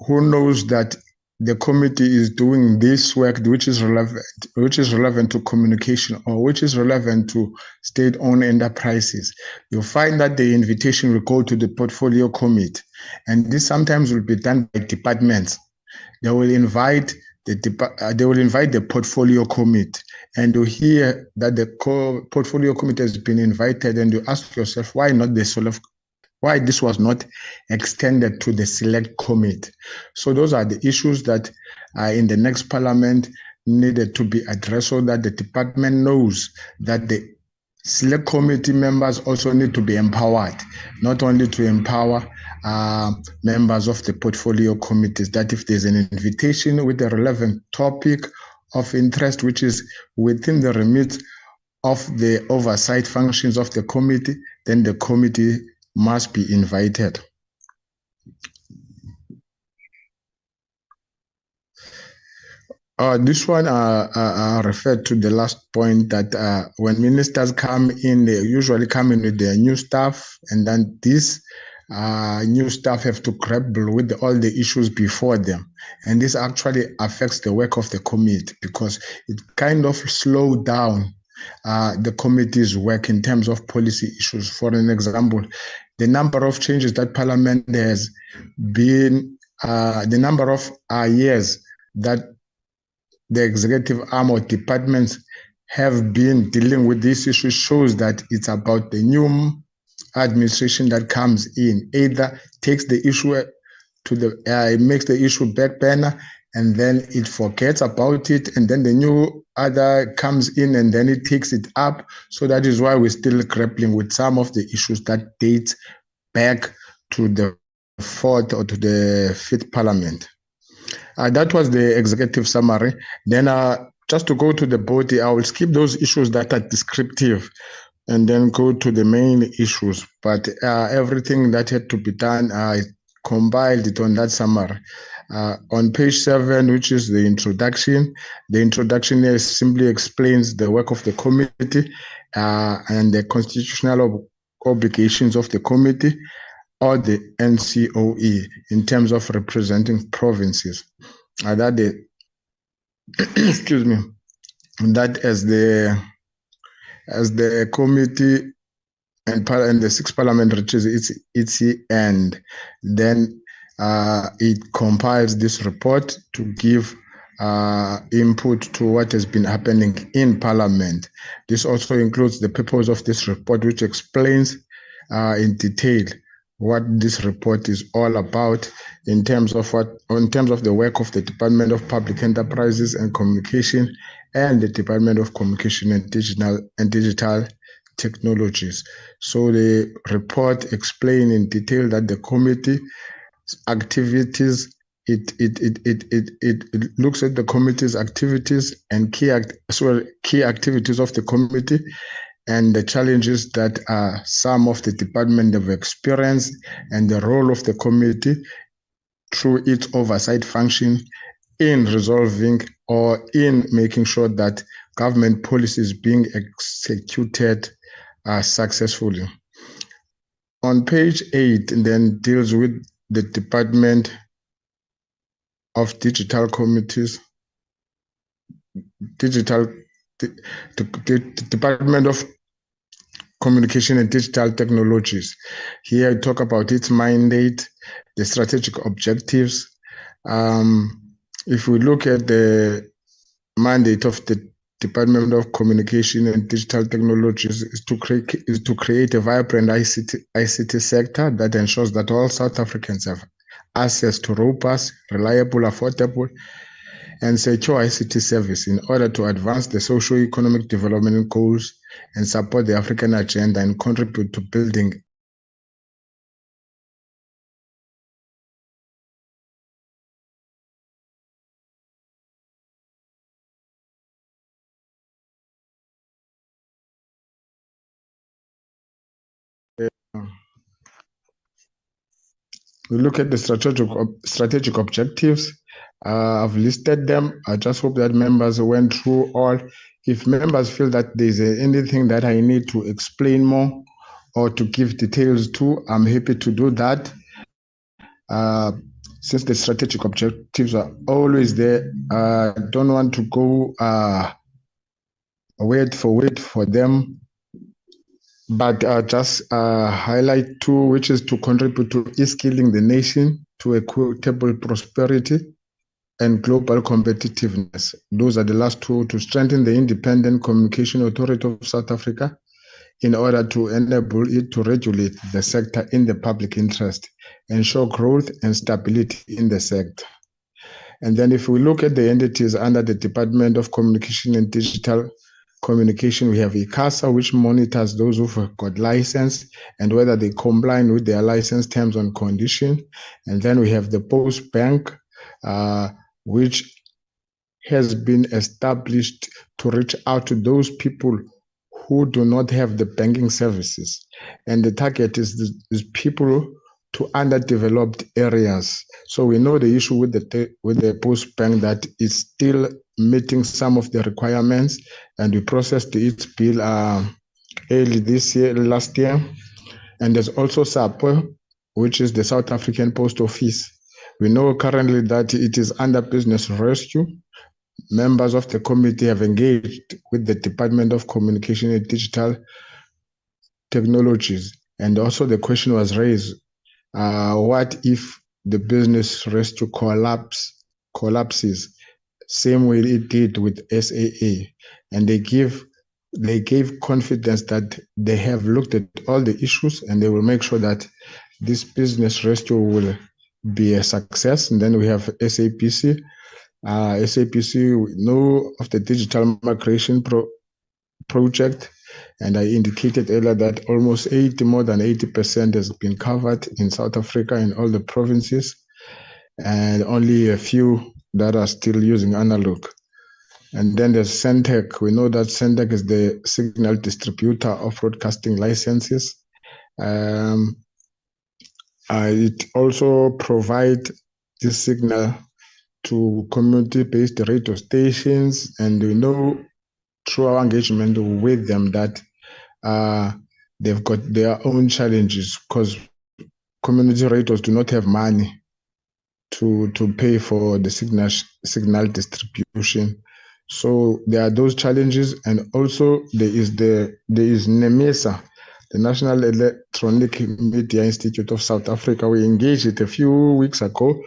who knows that the committee is doing this work which is relevant to communication or which is relevant to state-owned enterprises. You'll find that the invitation will go to the portfolio committee, and this sometimes will be done by departments. They will invite the portfolio committee, and you hear that the portfolio committee has been invited, and you ask yourself why this was not extended to the select committee. So those are the issues that in the next parliament needed to be addressed, so that the department knows that the select committee members also need to be empowered, not only to empower members of the portfolio committees, that if there's an invitation with a relevant topic of interest, which is within the remit of the oversight functions of the committee, then the committee must be invited. This one referred to the last point that when ministers come in, they usually come in with their new staff, and then this new staff have to grapple with all the issues before them. And this actually affects the work of the committee because it kind of slows down the committee's work in terms of policy issues. For an example, the number of changes that Parliament has been, the number of years that the executive arm or departments have been dealing with this issue shows that it's about the new administration that comes in, either takes the issue to the, it makes the issue back burner, and then it forgets about it, and then the new other comes in and then it takes it up. So that is why we're still grappling with some of the issues that date back to the 4th or to the 5th parliament. That was the executive summary. Then just to go to the body, I will skip those issues that are descriptive and then go to the main issues. But everything that had to be done, I compiled it on that summary. On page 7, which is the introduction here simply explains the work of the committee and the constitutional obligations of the committee or the NCOE in terms of representing provinces. That the excuse me, that as the committee and the 6th parliament reaches its end, then it compiles this report to give input to what has been happening in Parliament. This also includes the purpose of this report, which explains in detail what this report is all about in terms of the work of the Department of Public Enterprises and Communication and the Department of Communication and Digital Technologies. So the report explains in detail that the committee activities, it looks at the committee's activities and key activities of the committee and the challenges that some of the department have experienced, and the role of the committee through its oversight function in resolving or in making sure that government policy is being executed successfully. On page 8, and then deals with the Department of Digital Committees, the Department of Communication and Digital Technologies. Here I talk about its mandate, the strategic objectives. If we look at the mandate of the Department of Communication and Digital Technologies is to create a vibrant ICT sector that ensures that all South Africans have access to robust, reliable, affordable, and secure ICT service in order to advance the socio-economic development goals and support the African agenda and contribute to building we look at the strategic objectives. I've listed them. I just hope that members went through all. If members feel that there's anything that I need to explain more or to give details to, I'm happy to do that. Since the strategic objectives are always there, I don't want to go word for them, but just highlight two, which is to contribute to e-skilling the nation to equitable prosperity and global competitiveness. Those are the last two: to strengthen the Independent Communication Authority of South Africa in order to enable it to regulate the sector in the public interest, ensure growth and stability in the sector. And then if we look at the entities under the Department of Communication and Digital Communication, we have ICASA, which monitors those who've got license and whether they comply with their license terms and conditions. And then we have the Post Bank, which has been established to reach out to those people who do not have the banking services. And the target is people to underdeveloped areas. So we know the issue with the Post Bank, that is still meeting some of the requirements, and we processed its bill last year. And there's also SAPO, which is the South African Post Office. We know currently that it is under business rescue. Members of the committee have engaged with the Department of Communication and Digital Technologies. And also the question was raised, what if the business rescue collapses, same way it did with SAA? And they gave confidence that they have looked at all the issues and they will make sure that this business rescue will be a success. And then we have SAPC. SAPC, we know of the digital migration project, and I indicated earlier that almost more than 80% has been covered in South Africa in all the provinces, and only a few that are still using analog. And then there's Centec. We know that Centec is the signal distributor of broadcasting licenses. It also provides this signal to community-based radio stations, and we know through our engagement with them that they've got their own challenges, because community radios do not have money to pay for the signal distribution. So there are those challenges, and also there is NEMISA, the National Electronic Media Institute of South Africa. We engaged it a few weeks ago.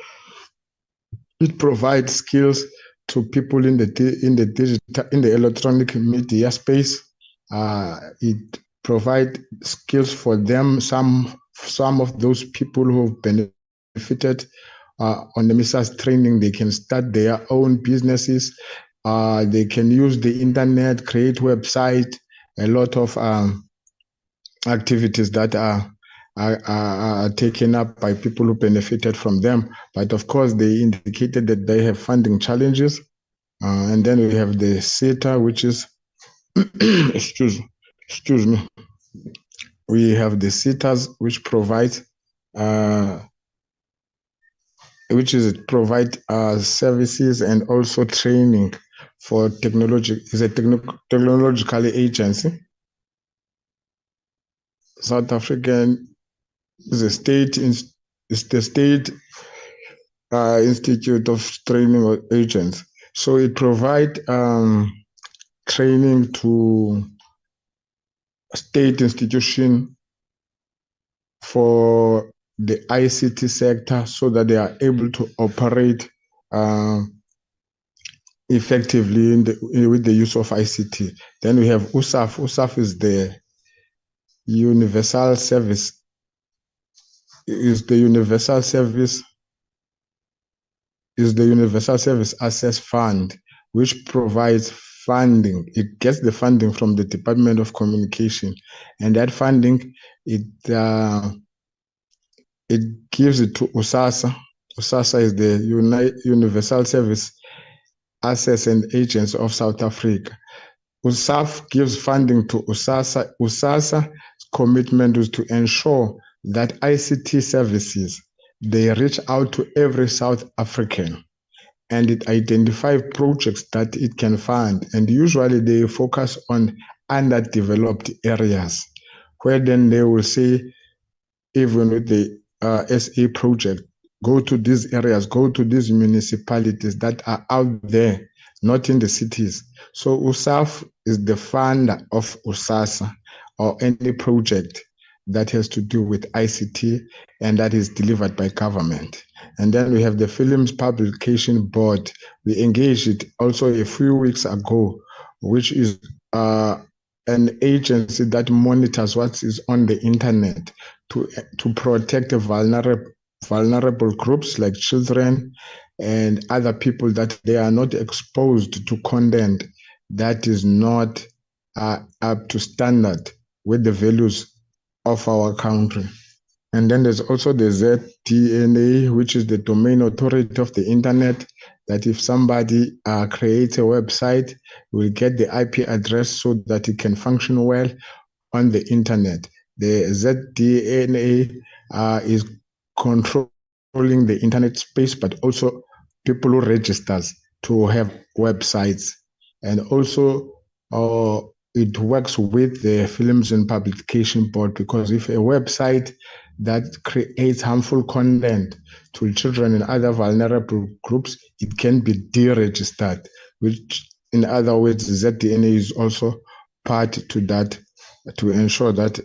It provides skills to people in the electronic media space. It provides skills for them. Some of those people who have benefited on the NEMISA's training, they can start their own businesses. They can use the internet, create website, a lot of activities that are taken up by people who benefited from them. But of course, they indicated that they have funding challenges. And then we have the SETA, which is, excuse me. We have the SETAs, which provide services and also training for technology. It's a technological agency. South African is the State Institute of Training Agents. So it provides training to state institution for the ICT sector, so that they are able to operate effectively with the use of ICT. Then we have USAF. USAF is the Universal Service. Is the Universal Service Access Fund, which provides funding. It gets the funding from the Department of Communication, and that funding it gives it to USASA. USASA is the Universal Service Access and Agents of South Africa. USAF gives funding to USASA. USASA's commitment is to ensure that ICT services, they reach out to every South African. and it identifies projects that it can fund. And usually they focus on underdeveloped areas, where then they will say, even with the SA project, go to these areas, go to these municipalities that are out there, not in the cities. So USAF is the funder of USASA, or any project that has to do with ICT and that is delivered by government. And then we have the Films Publication Board. We engaged it also a few weeks ago, which is an agency that monitors what is on the internet to protect the vulnerable groups like children and other people, that they are not exposed to content that is not up to standard with the values of our country. And then there's also the ZDNA, which is the domain authority of the internet, that if somebody creates a website, will get the IP address so that it can function well on the internet. The ZDNA is controlling the internet space, but also people who registers to have websites. And also it works with the Films and Publication Board, because if a website that creates harmful content to children and other vulnerable groups, it can be deregistered, which in other words, ZDNA is also part to that, to ensure that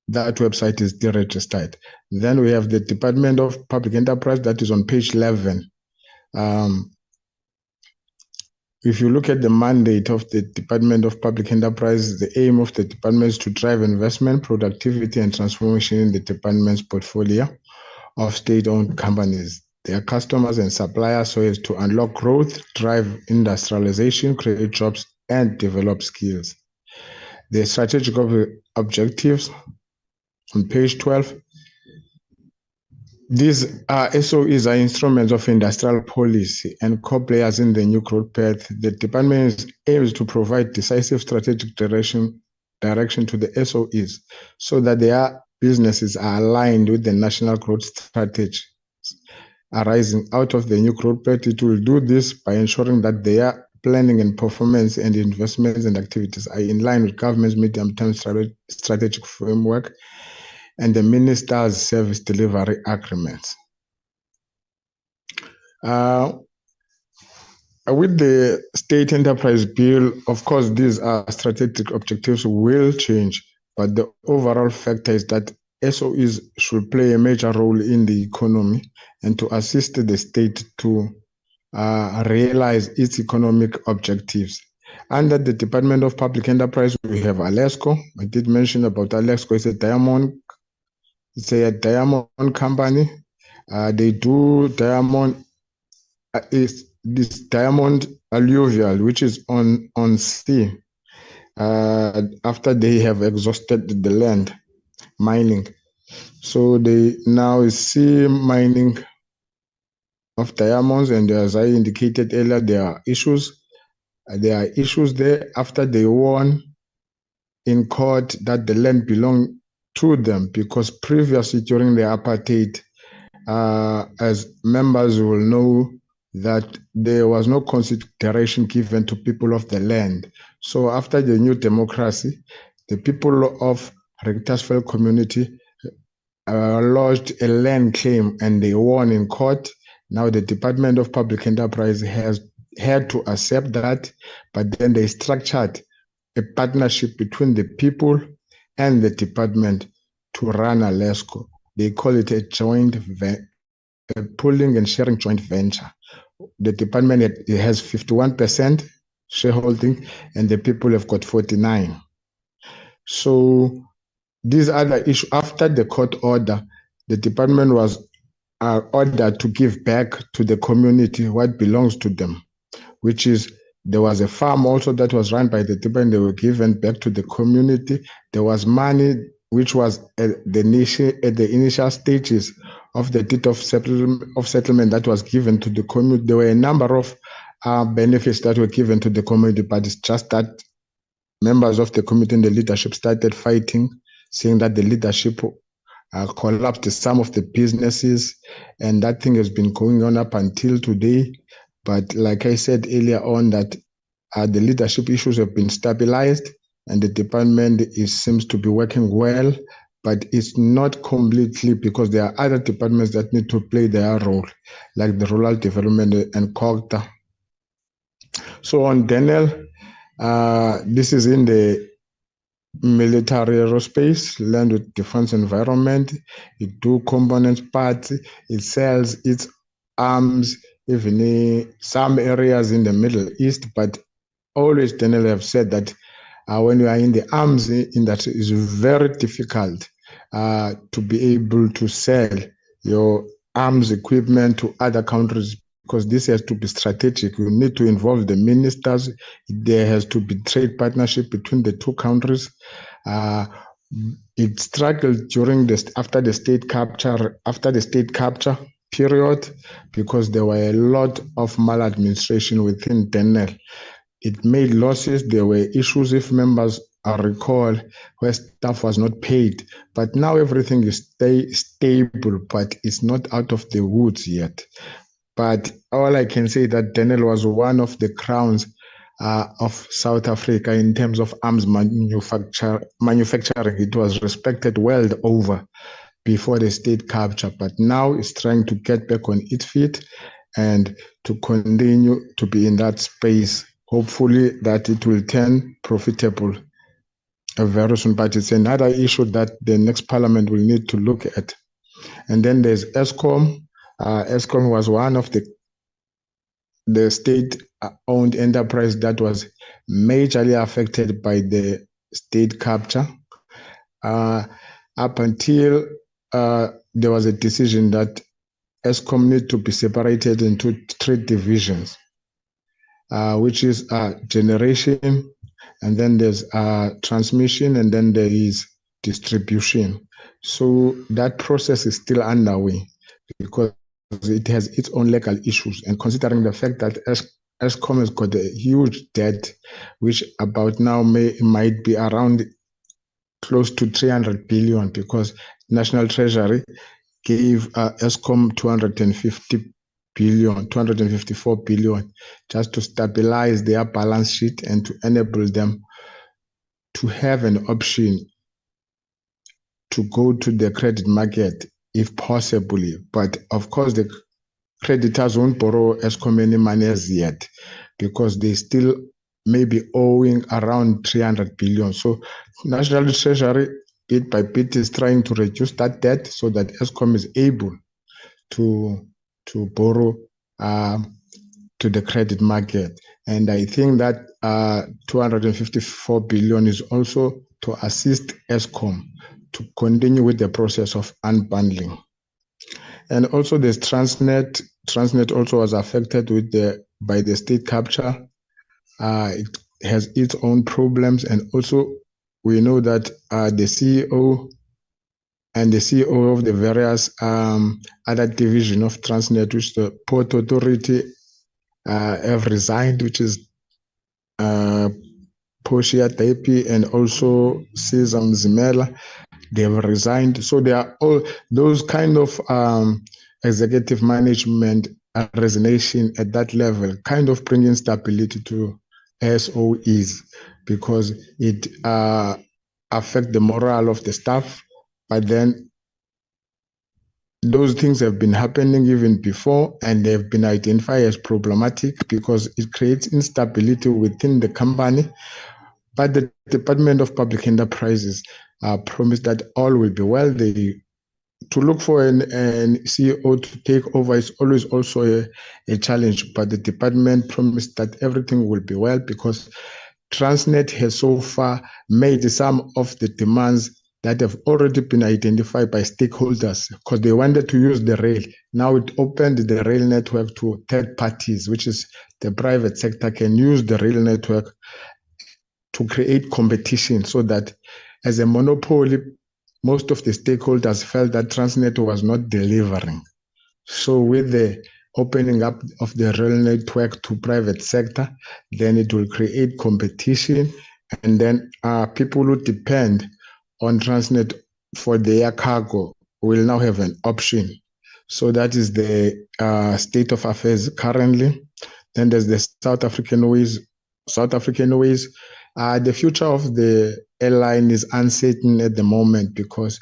that website is deregistered. Then we have the Department of Public Enterprise, that is on page 11. If you look at the mandate of the Department of Public Enterprise, the aim of the department is to drive investment, productivity, and transformation in the department's portfolio of state-owned companies, their customers and suppliers, so as to unlock growth, drive industrialization, create jobs, and develop skills. The strategic objectives on page 12. These SOEs are instruments of industrial policy and core players in the new growth path. The department aims to provide decisive strategic direction to the SOEs so that their businesses are aligned with the national growth strategy arising out of the new growth path. It will do this by ensuring that their planning and performance and investments and activities are in line with government's medium-term strategic framework and the minister's service delivery agreements. With the state enterprise bill, of course, these strategic objectives will change, but the overall factor is that SOEs should play a major role in the economy and to assist the state to realize its economic objectives. Under the Department of Public Enterprise, we have Alesco. I did mention about Alesco. It's a diamond company. They do diamond, this diamond alluvial, which is on sea. After they have exhausted the land mining, so they now is sea mining of diamonds. And as I indicated earlier, there are issues. There are issues there after they won in court that the land belonged to them, because previously during the apartheid, as members will know, that there was no consideration given to people of the land. So after the new democracy, the people of Richtersveld community lodged a land claim and they won in court. Now the Department of Public Enterprise has had to accept that, but then they structured a partnership between the people and the department to run Alesco. They call it a pooling and sharing joint venture. The department has 51% shareholding and the people have got 49%. So these other issues, after the court order, the department was ordered to give back to the community what belongs to them, which is, there was a farm also that was run by the department. They were given back to the community. There was money which was at the initial stages of the deed of settlement that was given to the community. There were a number of benefits that were given to the community, but it's just that members of the community and the leadership started fighting, saying that the leadership collapsed some of the businesses, and that thing has been going on up until today. But like I said earlier on, that the leadership issues have been stabilized and the department seems to be working well, but it's not completely, because there are other departments that need to play their role, like the rural development and COGTA. So on Daniel, this is in the military aerospace, land with defense environment. It do components parts, it sells its arms, even in some areas in the Middle East, but always Daniel have said that when you are in the arms industry, it's very difficult to be able to sell your arms equipment to other countries, because this has to be strategic. You need to involve the ministers. There has to be trade partnership between the two countries. It struggled after the state capture period, because there were a lot of maladministration within Daniel. It made losses. There were issues, if members recall, where staff was not paid. But now everything is stable, but it's not out of the woods yet. But all I can say that Daniel was one of the crowns of South Africa in terms of arms manufacturing. It was respected world over before the state capture, but now it's trying to get back on its feet and to continue to be in that space. Hopefully that it will turn profitable very soon, but it's another issue that the next parliament will need to look at. And then there's Eskom. Eskom was one of the state-owned enterprise that was majorly affected by the state capture. Up until there was a decision that Eskom need to be separated into 3 divisions, which is generation, and then there's transmission, and then there is distribution. So that process is still underway because it has its own legal issues. And considering the fact that Eskom has got a huge debt, which about now might be around close to 300 billion, because National Treasury gave Eskom 254 billion just to stabilize their balance sheet and to enable them to have an option to go to the credit market if possibly. But of course, the creditors won't borrow Eskom any money as yet, because they still may be owing around 300 billion. So National Treasury, bit by bit, is trying to reduce that debt so that Eskom is able to borrow to the credit market. And I think that 254 billion is also to assist Eskom to continue with the process of unbundling. And also there's Transnet. Transnet also was affected by the state capture. It has its own problems, and also we know that the CEO and the CEO of the various other division of Transnet, which the Port Authority, have resigned, which is Portia Depi and also Cesar Zimela. They have resigned. So they are all those kind of executive management resignation at that level, kind of bringing stability to SOEs, because it affects the morale of the staff. But then those things have been happening even before, and they've been identified as problematic because it creates instability within the company. But the Department of Public Enterprises promised that all will be well. To look for an CEO to take over is always also a challenge, but the department promised that everything will be well, because Transnet has so far made some of the demands that have already been identified by stakeholders, because they wanted to use the rail. Now it opened the rail network to third parties, which is the private sector can use the rail network to create competition, so that as a monopoly, most of the stakeholders felt that Transnet was not delivering. So with the opening up of the rail network to private sector, then it will create competition, and then people who depend on Transnet for their cargo will now have an option. So that is the state of affairs currently. Then there's the South African Airways. The future of the airline is uncertain at the moment because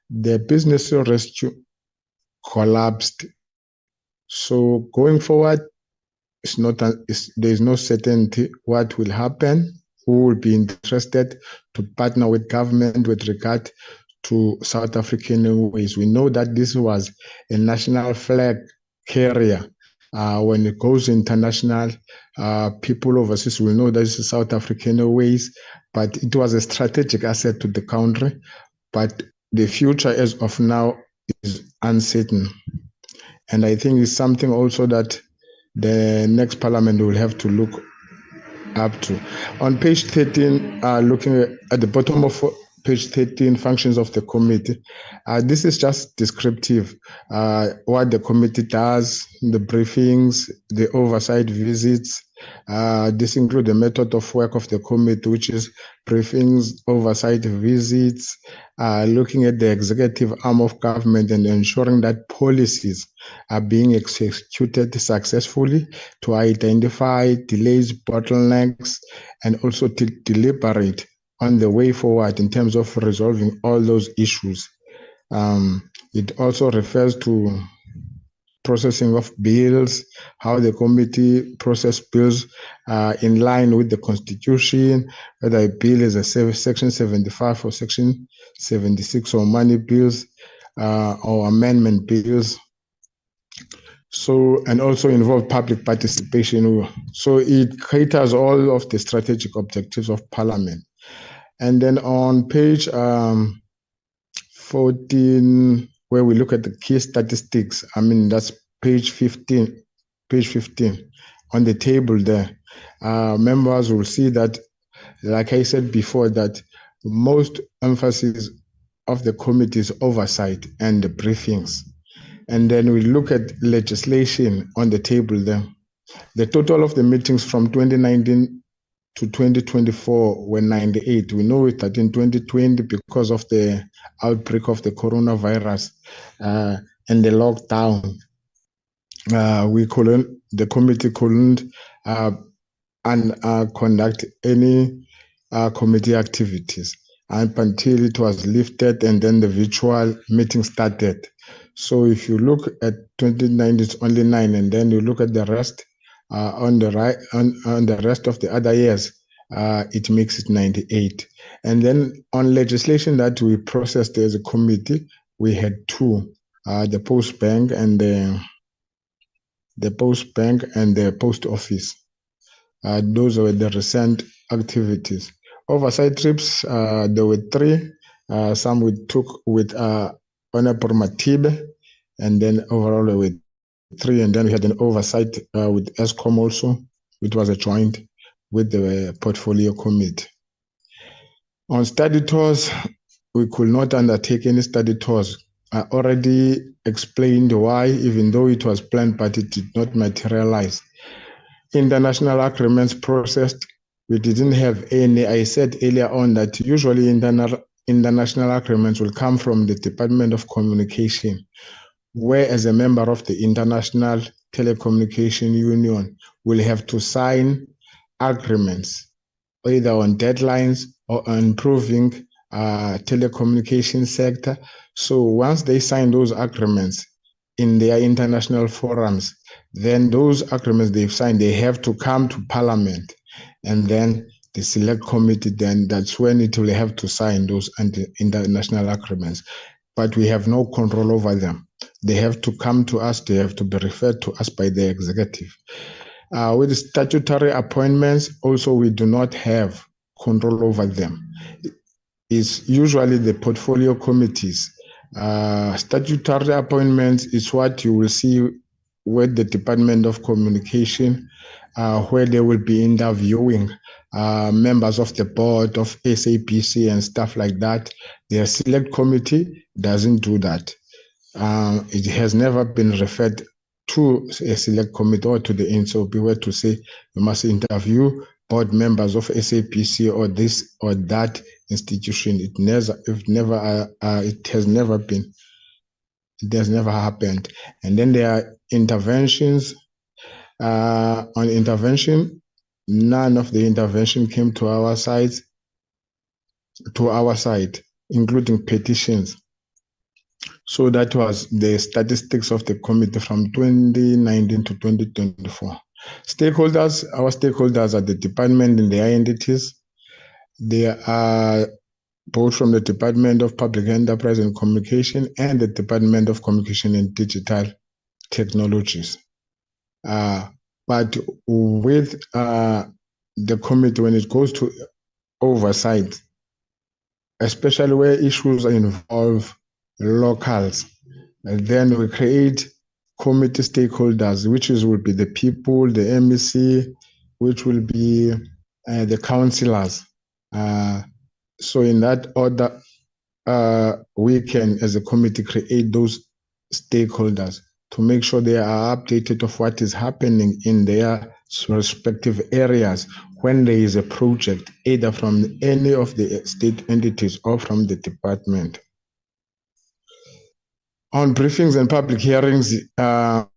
the business rescue collapsed. So going forward, there is no certainty what will happen, who will be interested to partner with government with regard to South African Airways. We know that this was a national flag carrier. When it goes international, people overseas will know that this is South African Airways, but it was a strategic asset to the country. But the future as of now is uncertain. And I think it's something also that the next parliament will have to look up to. On page 13, looking at the bottom of page 13, functions of the committee, this is just descriptive. What the committee does, the briefings, the oversight visits. This includes the method of work of the committee, which is briefings, oversight visits, looking at the executive arm of government and ensuring that policies are being executed successfully, to identify delays, bottlenecks, and also to deliberate on the way forward in terms of resolving all those issues. It also refers to processing of bills, how the committee process bills in line with the Constitution, whether a bill is a Section 75 or Section 76 or money bills or amendment bills. So, and also involve public participation. So it caters all of the strategic objectives of Parliament. And then on page 14, where we look at the key statistics, I mean, that's page 15 on the table there. Members will see that, like I said before, that most emphasis of the committee is oversight and the briefings. And then we look at legislation on the table there. The total of the meetings from 2019 to 2024 were 98. We know that in 2020, because of the outbreak of the coronavirus and the lockdown, the committee couldn't conduct any committee activities until it was lifted, and then the virtual meeting started. So if you look at 2019, it's only 9, and then you look at the rest on the right, on the rest of the other years, it makes it 98. And then on legislation that we processed as a committee, we had 2, the Post Bank and the Post Office. Those were the recent activities. Oversight trips, there were 3. Some we took with Honorable Matibe, and then overall there were 3. And then we had an oversight with ESCOM also, which was a joint with the portfolio committee. On study tours, we could not undertake any study tours. I already explained why, even though it was planned, but it did not materialize. International agreements processed, we didn't have any. I said earlier on that usually international agreements will come from the Department of Communication, where as a member of the International Telecommunication Union will have to sign agreements, either on deadlines or on improving telecommunication sector. So once they sign those agreements in their international forums, then those agreements they've signed, they have to come to Parliament, and then the select committee, then that's when it will have to sign those international agreements. But we have no control over them. They have to come to us, they have to be referred to us by the executive. With statutory appointments, also we do not have control over them. It's usually the portfolio committees. Statutory appointments is what you will see with the Department of Communication, where they will be interviewing members of the board of SAPC and stuff like that. Their select committee doesn't do that. It has never been referred to a select committee or to the INSOB where to say you must interview board members of SAPC or this or that institution. It has never happened. And then there are interventions On intervention, none of the intervention came to our side, including petitions. So that was the statistics of the committee from 2019 to 2024. Stakeholders, our stakeholders are the department and their entities. They are both from the Department of Public Enterprise and Communication and the Department of Communication and Digital Technologies. But with the committee, when it goes to oversight, especially where issues involve locals, and then we create committee stakeholders, which will be the people, the MEC, which will be the councillors. So in that order, we can, as a committee, create those stakeholders to make sure they are updated of what is happening in their respective areas when there is a project, either from any of the state entities or from the department. On briefings and public hearings, honorable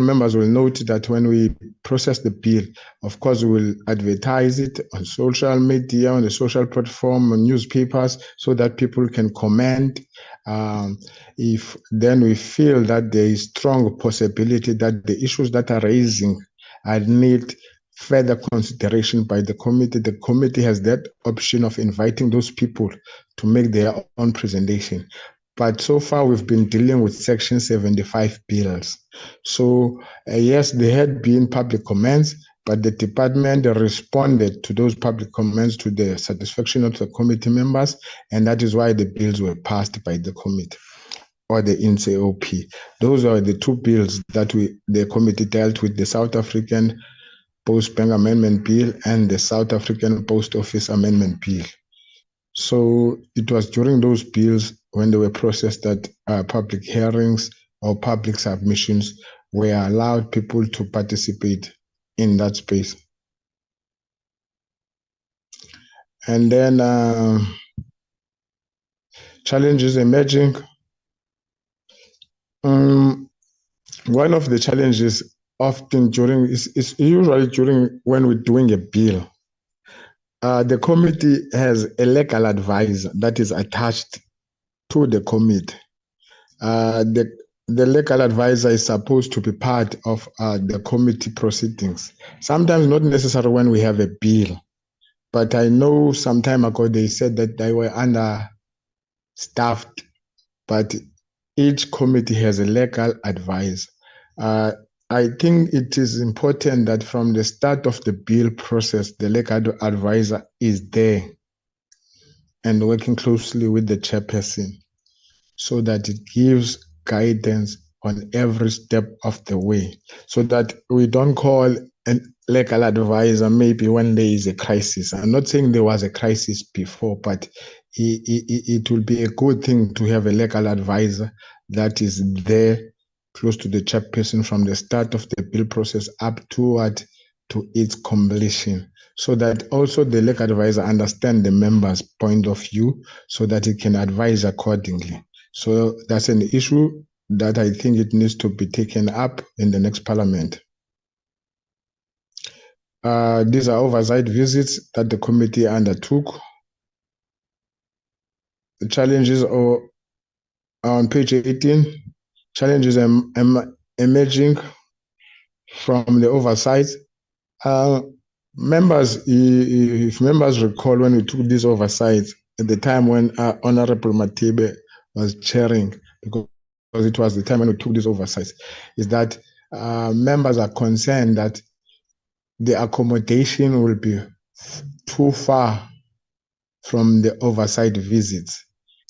members will note that when we process the bill, of course, we will advertise it on social media, on the social platform, on newspapers, so that people can comment. If then we feel that there is strong possibility that the issues that are raising need further consideration by the committee has that option of inviting those people to make their own presentation. But so far, we've been dealing with Section 75 bills. So yes, there had been public comments, but the department responded to those public comments to the satisfaction of the committee members, and that is why the bills were passed by the committee or the INCOP. Those are the two bills that the committee dealt with: the South African Post Bank Amendment Bill and the South African Post Office Amendment Bill. So it was during those bills when they were processed that public hearings or public submissions were allowed people to participate in that space. And then challenges emerging. One of the challenges often is usually during when we're doing a bill. The committee has a legal advisor that is attached to the committee. The legal advisor is supposed to be part of the committee proceedings. Sometimes not necessarily when we have a bill, but I know some time ago they said that they were understaffed, but each committee has a legal advisor. I think it is important that from the start of the bill process, the legal advisor is there and working closely with the chairperson so that it gives guidance on every step of the way, so that we don't call a legal advisor maybe when there is a crisis. I'm not saying there was a crisis before, but it will be a good thing to have a legal advisor that is there close to the chairperson from the start of the bill process up toward to its completion, so that also the legal advisor understands the member's point of view so that it can advise accordingly. So that's an issue that I think it needs to be taken up in the next parliament. These are oversight visits that the committee undertook. The challenges are on page 18. Challenges emerging from the oversight. Members, if members recall when we took this oversight at the time when Honorable Matibe was chairing, because it was the time when we took this oversight, is that members are concerned that the accommodation will be too far from the oversight visits.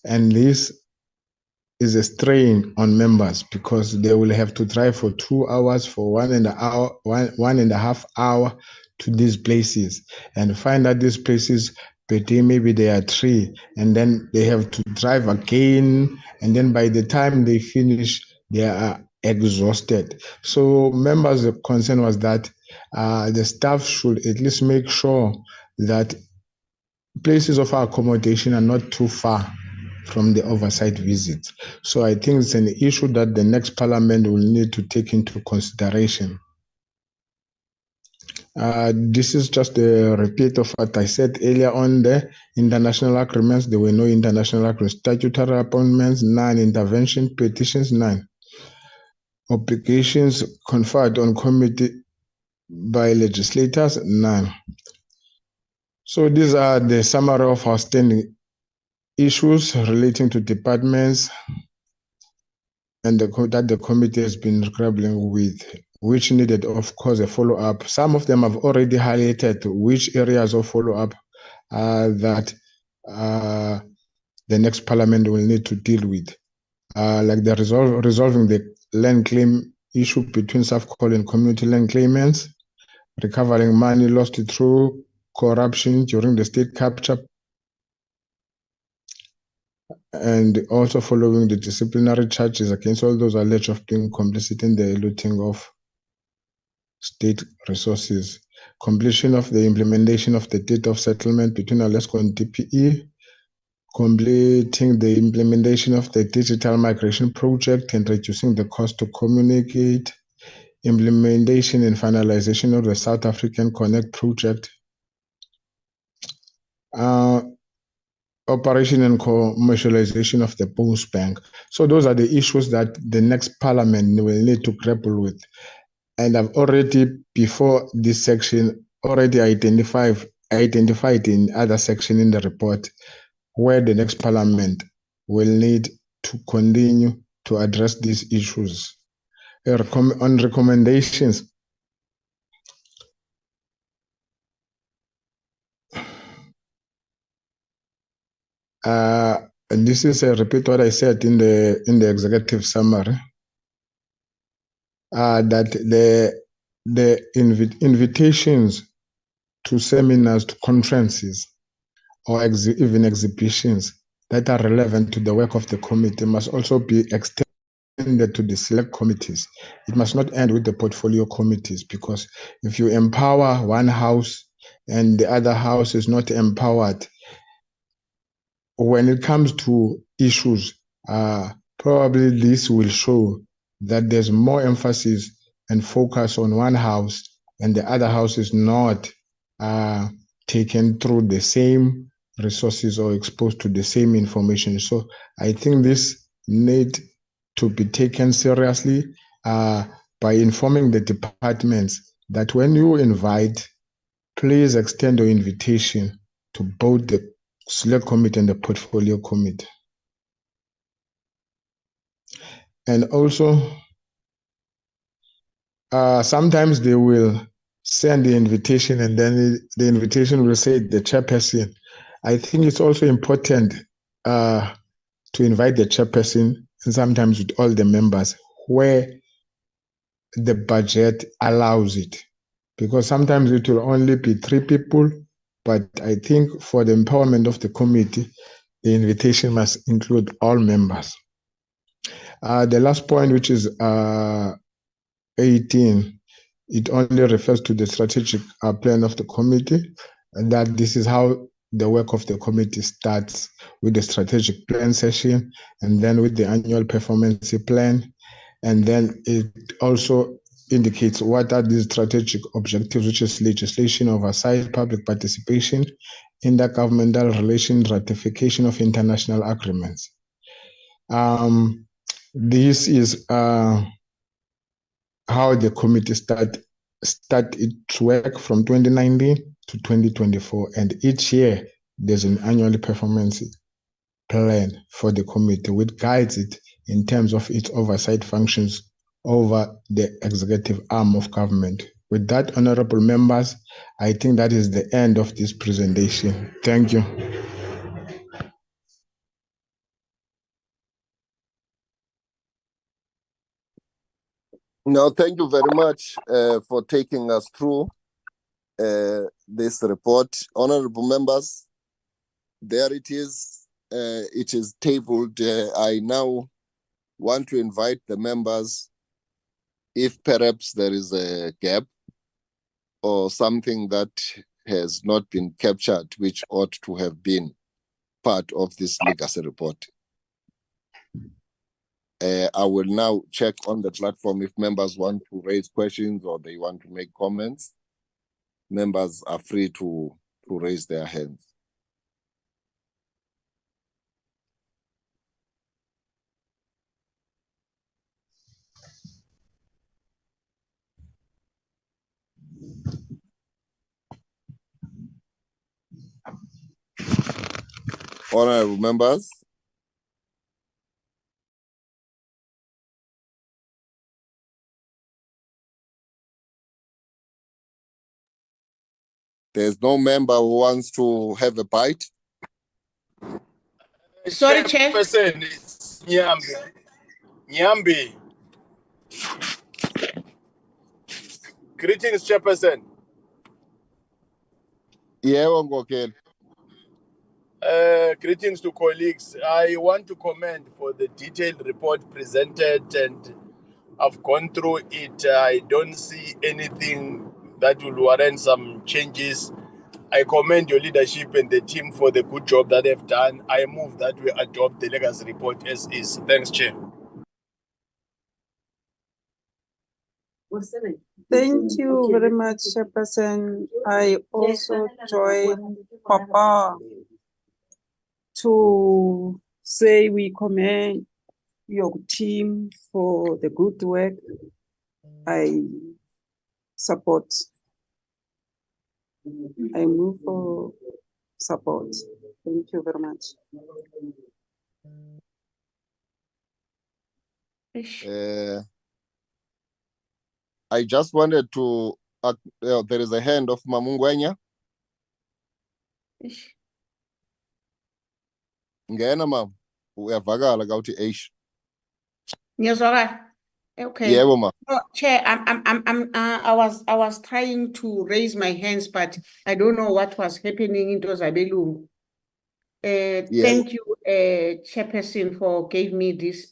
And this is a strain on members because they will have to drive for 2 hours, for 1.5 hours to these places and find out these places per day, maybe there are 3, and then they have to drive again. And then by the time they finish, they are exhausted. So members' concern was that the staff should at least make sure that places of accommodation are not too far from the oversight visits. So I think it's an issue that the next parliament will need to take into consideration. This is just a repeat of what I said earlier on. The international agreements, there were no international agreements. Statutory appointments, none. Intervention petitions, none. Obligations conferred on committee by legislators, none. So these are the summary of outstanding issues relating to departments and that the committee has been grappling with, which needed, of course, a follow-up. Some of them have already highlighted which areas of follow-up that the next parliament will need to deal with, like the resolving the land claim issue between SAFCOL and community land claimants, recovering money lost through corruption during the state capture, and also following the disciplinary charges against all those alleged of being complicit in the looting of state resources, completion of the implementation of the date of settlement between Alesco and DPE, completing the implementation of the digital migration project and reducing the cost to communicate, implementation and finalization of the South African Connect project, operation and commercialization of the Post Bank. So those are the issues that the next parliament will need to grapple with. And I've already, before this section, already identified in other section in the report where the next parliament will need to continue to address these issues. On recommendations, and this is a repeat what I said in the executive summary, that the invitations to seminars, to conferences, or even exhibitions that are relevant to the work of the committee must also be extended to the select committees. It must not end with the portfolio committees, because if you empower one house and the other house is not empowered, when it comes to issues, probably this will show that there's more emphasis and focus on one house and the other house is not taken through the same resources or exposed to the same information. So I think this need to be taken seriously by informing the departments that when you invite, please extend your invitation to both the select committee and the portfolio committee. And also, sometimes they will send the invitation and then the invitation will say the chairperson. I think it's also important to invite the chairperson, and sometimes with all the members where the budget allows it, because sometimes it will only be 3 people, but I think for the empowerment of the committee, the invitation must include all members. The last point, which is 18, it only refers to the strategic plan of the committee, and that this is how the work of the committee starts, with the strategic plan session, and then with the annual performance plan, and then it also indicates what are the strategic objectives, which is legislation oversight, public participation, intergovernmental relations, ratification of international agreements. This is how the committee start its work from 2019 to 2024, and each year there's an annual performance plan for the committee, which guides it in terms of its oversight functions over the executive arm of government. With that, honorable members, I think that is the end of this presentation. Thank you. No, thank you very much for taking us through this report. Honorable members, there it is. It is tabled. I now want to invite the members, if perhaps there is a gap or something that has not been captured, which ought to have been part of this legacy report. I will now check on the platform if members want to raise questions or they want to make comments. Members are free to raise their hands. Honorable members. There's no member who wants to have a bite. Sorry, Chair. Chairperson, it's Nyambi. Nyambi. Greetings, Chairperson. Yeah, okay. Greetings to colleagues. I want to commend for the detailed report presented, and I've gone through it. I don't see anything that will warrant some changes. I commend your leadership and the team for the good job that they've done. I move that we adopt the legacy report as is. Thanks, Chair. Thank you very much, Chairperson. I also join Papa to say we commend your team for the good work. I support. I move for support. Thank you very much. I just wanted to, there is a hand of Mamungwenya. Ngena mam, uyavakala kauthi eish. Ngiyazwakala. Okay. Yebo ma. No, Chair, I was trying to raise my hands, but I don't know what was happening in Tozabelungu. Thank you, Chairperson, for giving me this,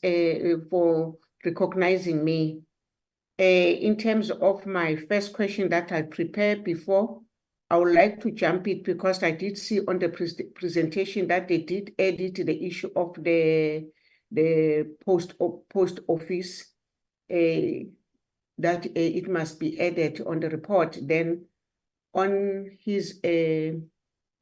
for recognizing me. In terms of my first question that I prepared before, I would like to jump it because I did see on the presentation that they did edit the issue of the post office, that it must be added on the report. Then on his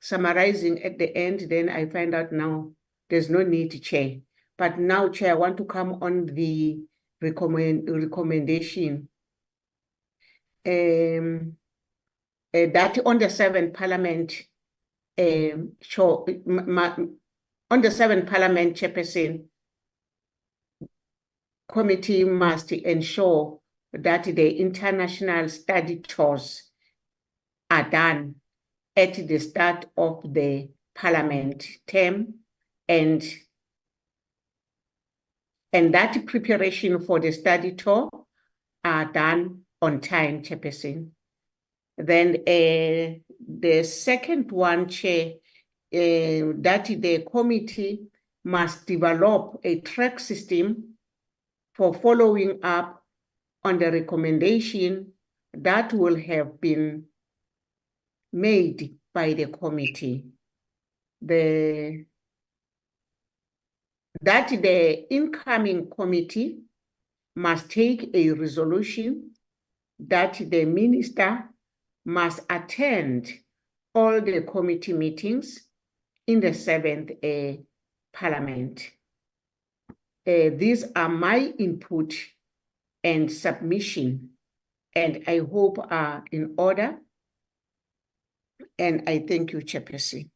summarizing at the end, then I find out now there's no need, Chair. But now, Chair, I want to come on the recommendation that on the 7th Parliament, on the 7th Parliament, Chairperson, committee must ensure that the international study tours are done at the start of the Parliament term, and that preparation for the study tour are done on time, Chairperson. Then the second one, Chair, that the committee must develop a track system for following up on the recommendation that will have been made by the committee. That the incoming committee must take a resolution that the minister must attend all the committee meetings in the 7th Parliament. These are my input and submission, and I hope are in order. And I thank you, Chairperson.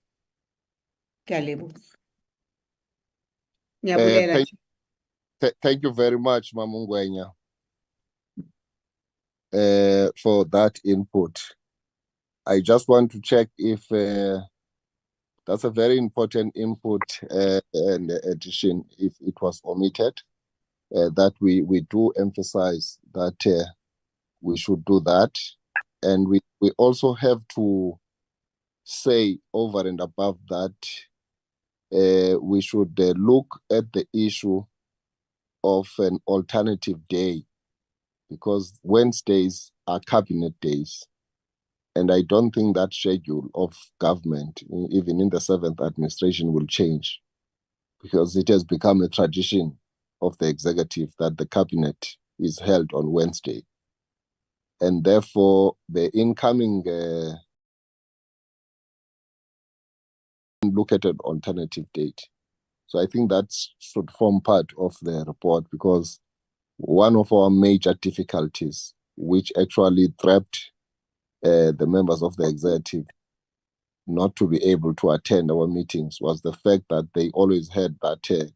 Thank you very much, Mamungwenya, for that input. I just want to check if that's a very important input and addition, if it was omitted, that we do emphasize that we should do that. And we also have to say over and above that, we should look at the issue of an alternative day, because Wednesdays are cabinet days. And I don't think that schedule of government, even in the 7th administration, will change, because it has become a tradition of the executive that the cabinet is held on Wednesday. And therefore, the incoming look at an alternative date. So I think that should form part of the report, because one of our major difficulties, which actually trapped the members of the executive not to be able to attend our meetings, was the fact that they always had that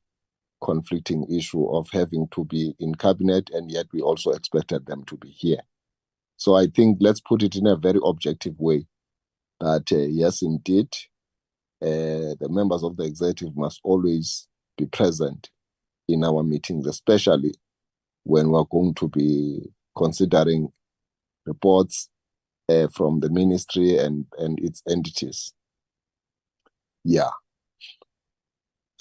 conflicting issue of having to be in cabinet, and yet we also expected them to be here. So I think let's put it in a very objective way that yes, indeed, the members of the executive must always be present in our meetings, especially when we're going to be considering reports from the ministry and its entities. Yeah.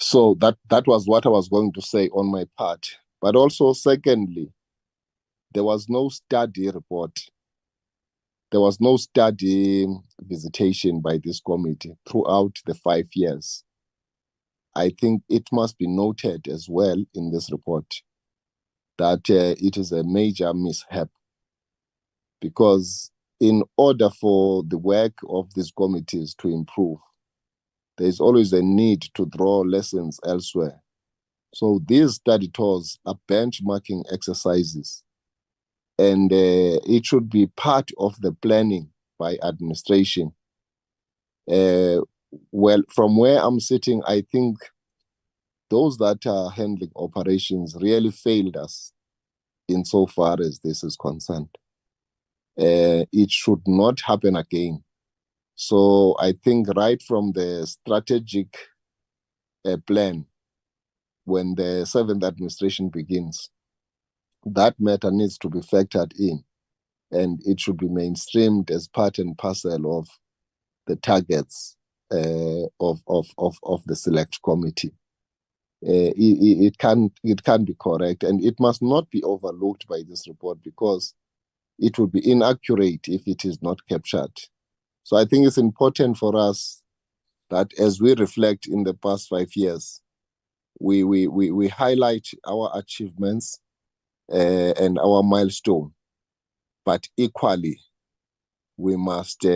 So that was what I was going to say on my part. But also, secondly, there was no study report. There was no study visitation by this committee throughout the 5 years. I think it must be noted as well in this report that it is a major mishap, because in order for the work of these committees to improve, there is always a need to draw lessons elsewhere. So these study tours are benchmarking exercises, and it should be part of the planning by administration. Well, from where I'm sitting, I think those that are handling operations really failed us insofar as this is concerned. It should not happen again. So I think right from the strategic plan, when the 7th administration begins, that matter needs to be factored in, and it should be mainstreamed as part and parcel of the targets of the select committee. It can be correct, and it must not be overlooked by this report, because it would be inaccurate if it is not captured. So I think it's important for us that as we reflect in the past 5 years, we highlight our achievements and our milestone, but equally we must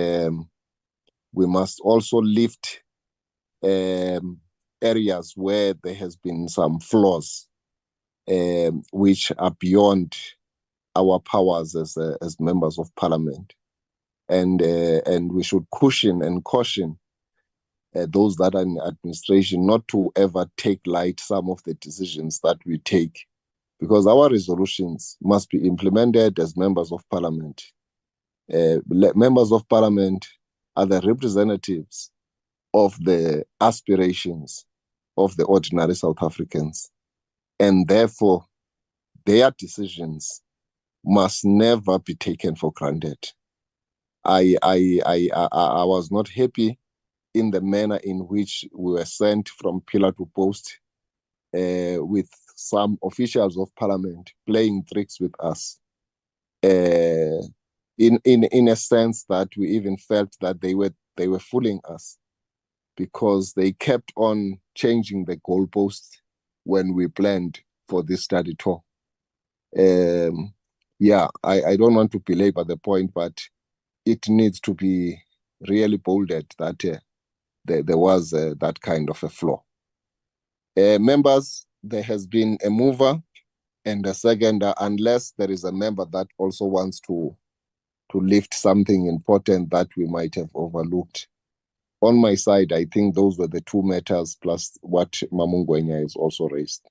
also lift areas where there has been some flaws, which are beyond our powers as members of parliament, and we should caution those that are in administration not to ever take light some of the decisions that we take, because our resolutions must be implemented as members of parliament. Members of parliament are the representatives of the aspirations of the ordinary South Africans, and therefore their decisions must never be taken for granted. I was not happy in the manner in which we were sent from pillar to post, with some officials of parliament playing tricks with us, in a sense that we even felt that they were fooling us, because they kept on changing the goalposts when we planned for this study tour. Yeah, I don't want to belabor the point, but it needs to be really bolded that there was that kind of a flaw. Members, there has been a mover and a seconder, unless there is a member that also wants to lift something important that we might have overlooked. On my side, I think those were the two matters, plus what Mamungwenya has also raised.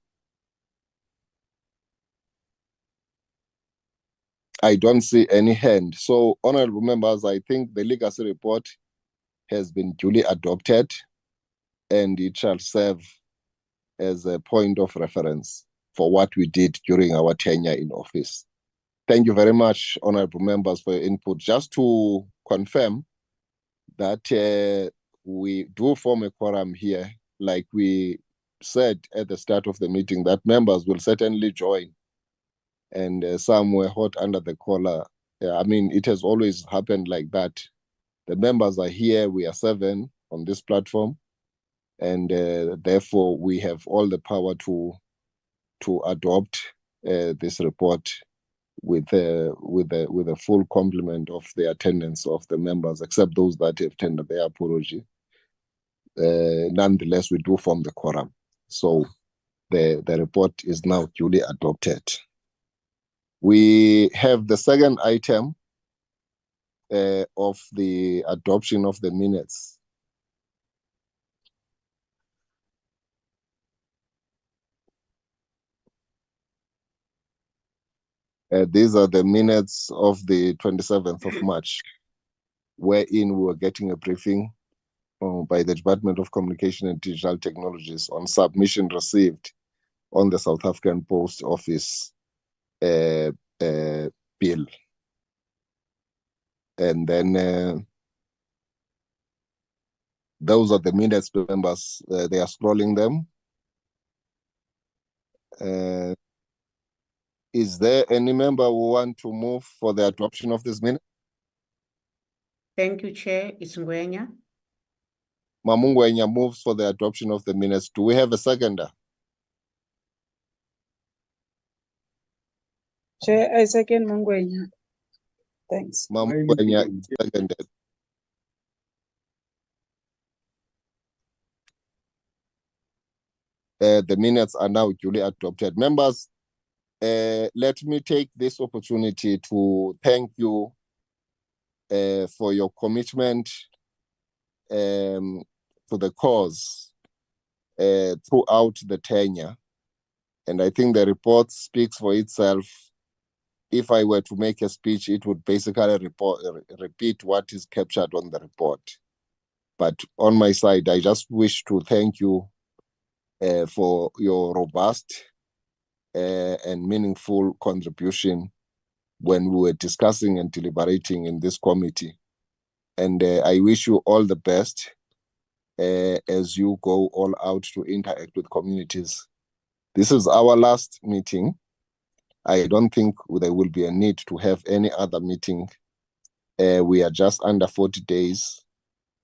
I don't see any hand. So, honorable members, I think the legacy report has been duly adopted, and it shall serve as a point of reference for what we did during our tenure in office. Thank you very much, honorable members, for your input. Just to confirm that we do form a quorum here, like we said at the start of the meeting, that members will certainly join, and some were hot under the collar. I mean, it has always happened like that. The members are here, we are 7 on this platform, and therefore we have all the power to to adopt this report with a full complement of the attendance of the members, except those that have tendered their apology. Nonetheless, we do form the quorum. So the report is now duly adopted. We have the second item of the adoption of the minutes. These are the minutes of the 27th of March, wherein we were getting a briefing by the Department of Communication and Digital Technologies on submission received on the South African Post Office bill. And then those are the minutes, members. They are scrolling them. Is there any member who want to move for the adoption of this minute? Thank you, Chair. It's Ngwenya. Mamungwenya moves for the adoption of the minutes. Do we have a seconder? Chair, I second Mangwenya. Thanks. Mamungwenya is seconded. The minutes are now duly adopted. Members, let me take this opportunity to thank you for your commitment to the cause throughout the tenure. And I think the report speaks for itself. If I were to make a speech, it would basically repeat what is captured on the report. But on my side, I just wish to thank you for your robust and meaningful contribution when we were discussing and deliberating in this committee. And I wish you all the best as you go all out to interact with communities. This is our last meeting. I don't think there will be a need to have any other meeting. We are just under 40 days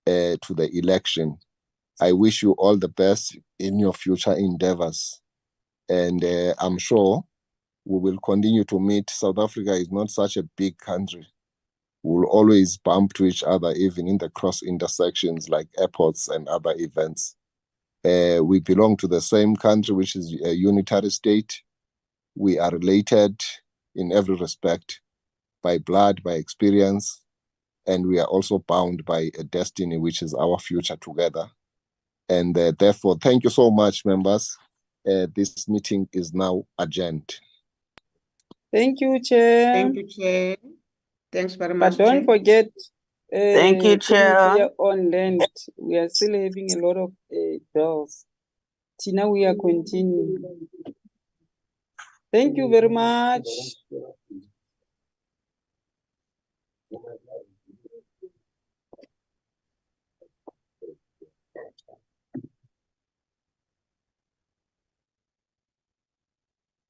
to the election. I wish you all the best in your future endeavors. And I'm sure we will continue to meet. South Africa is not such a big country. We'll always bump to each other, even in the cross intersections like airports and other events. We belong to the same country, which is a unitary state. We are related in every respect, by blood, by experience, and we are also bound by a destiny, which is our future together. And therefore, thank you so much, members. This meeting is now adjourned. Thank you, Chair. Thank you, Chair. Thanks very But much, don't Chair. forget, Thank you, Chair. here on land, we are still having a lot of bills. Tina, we are continuing. Thank you very much.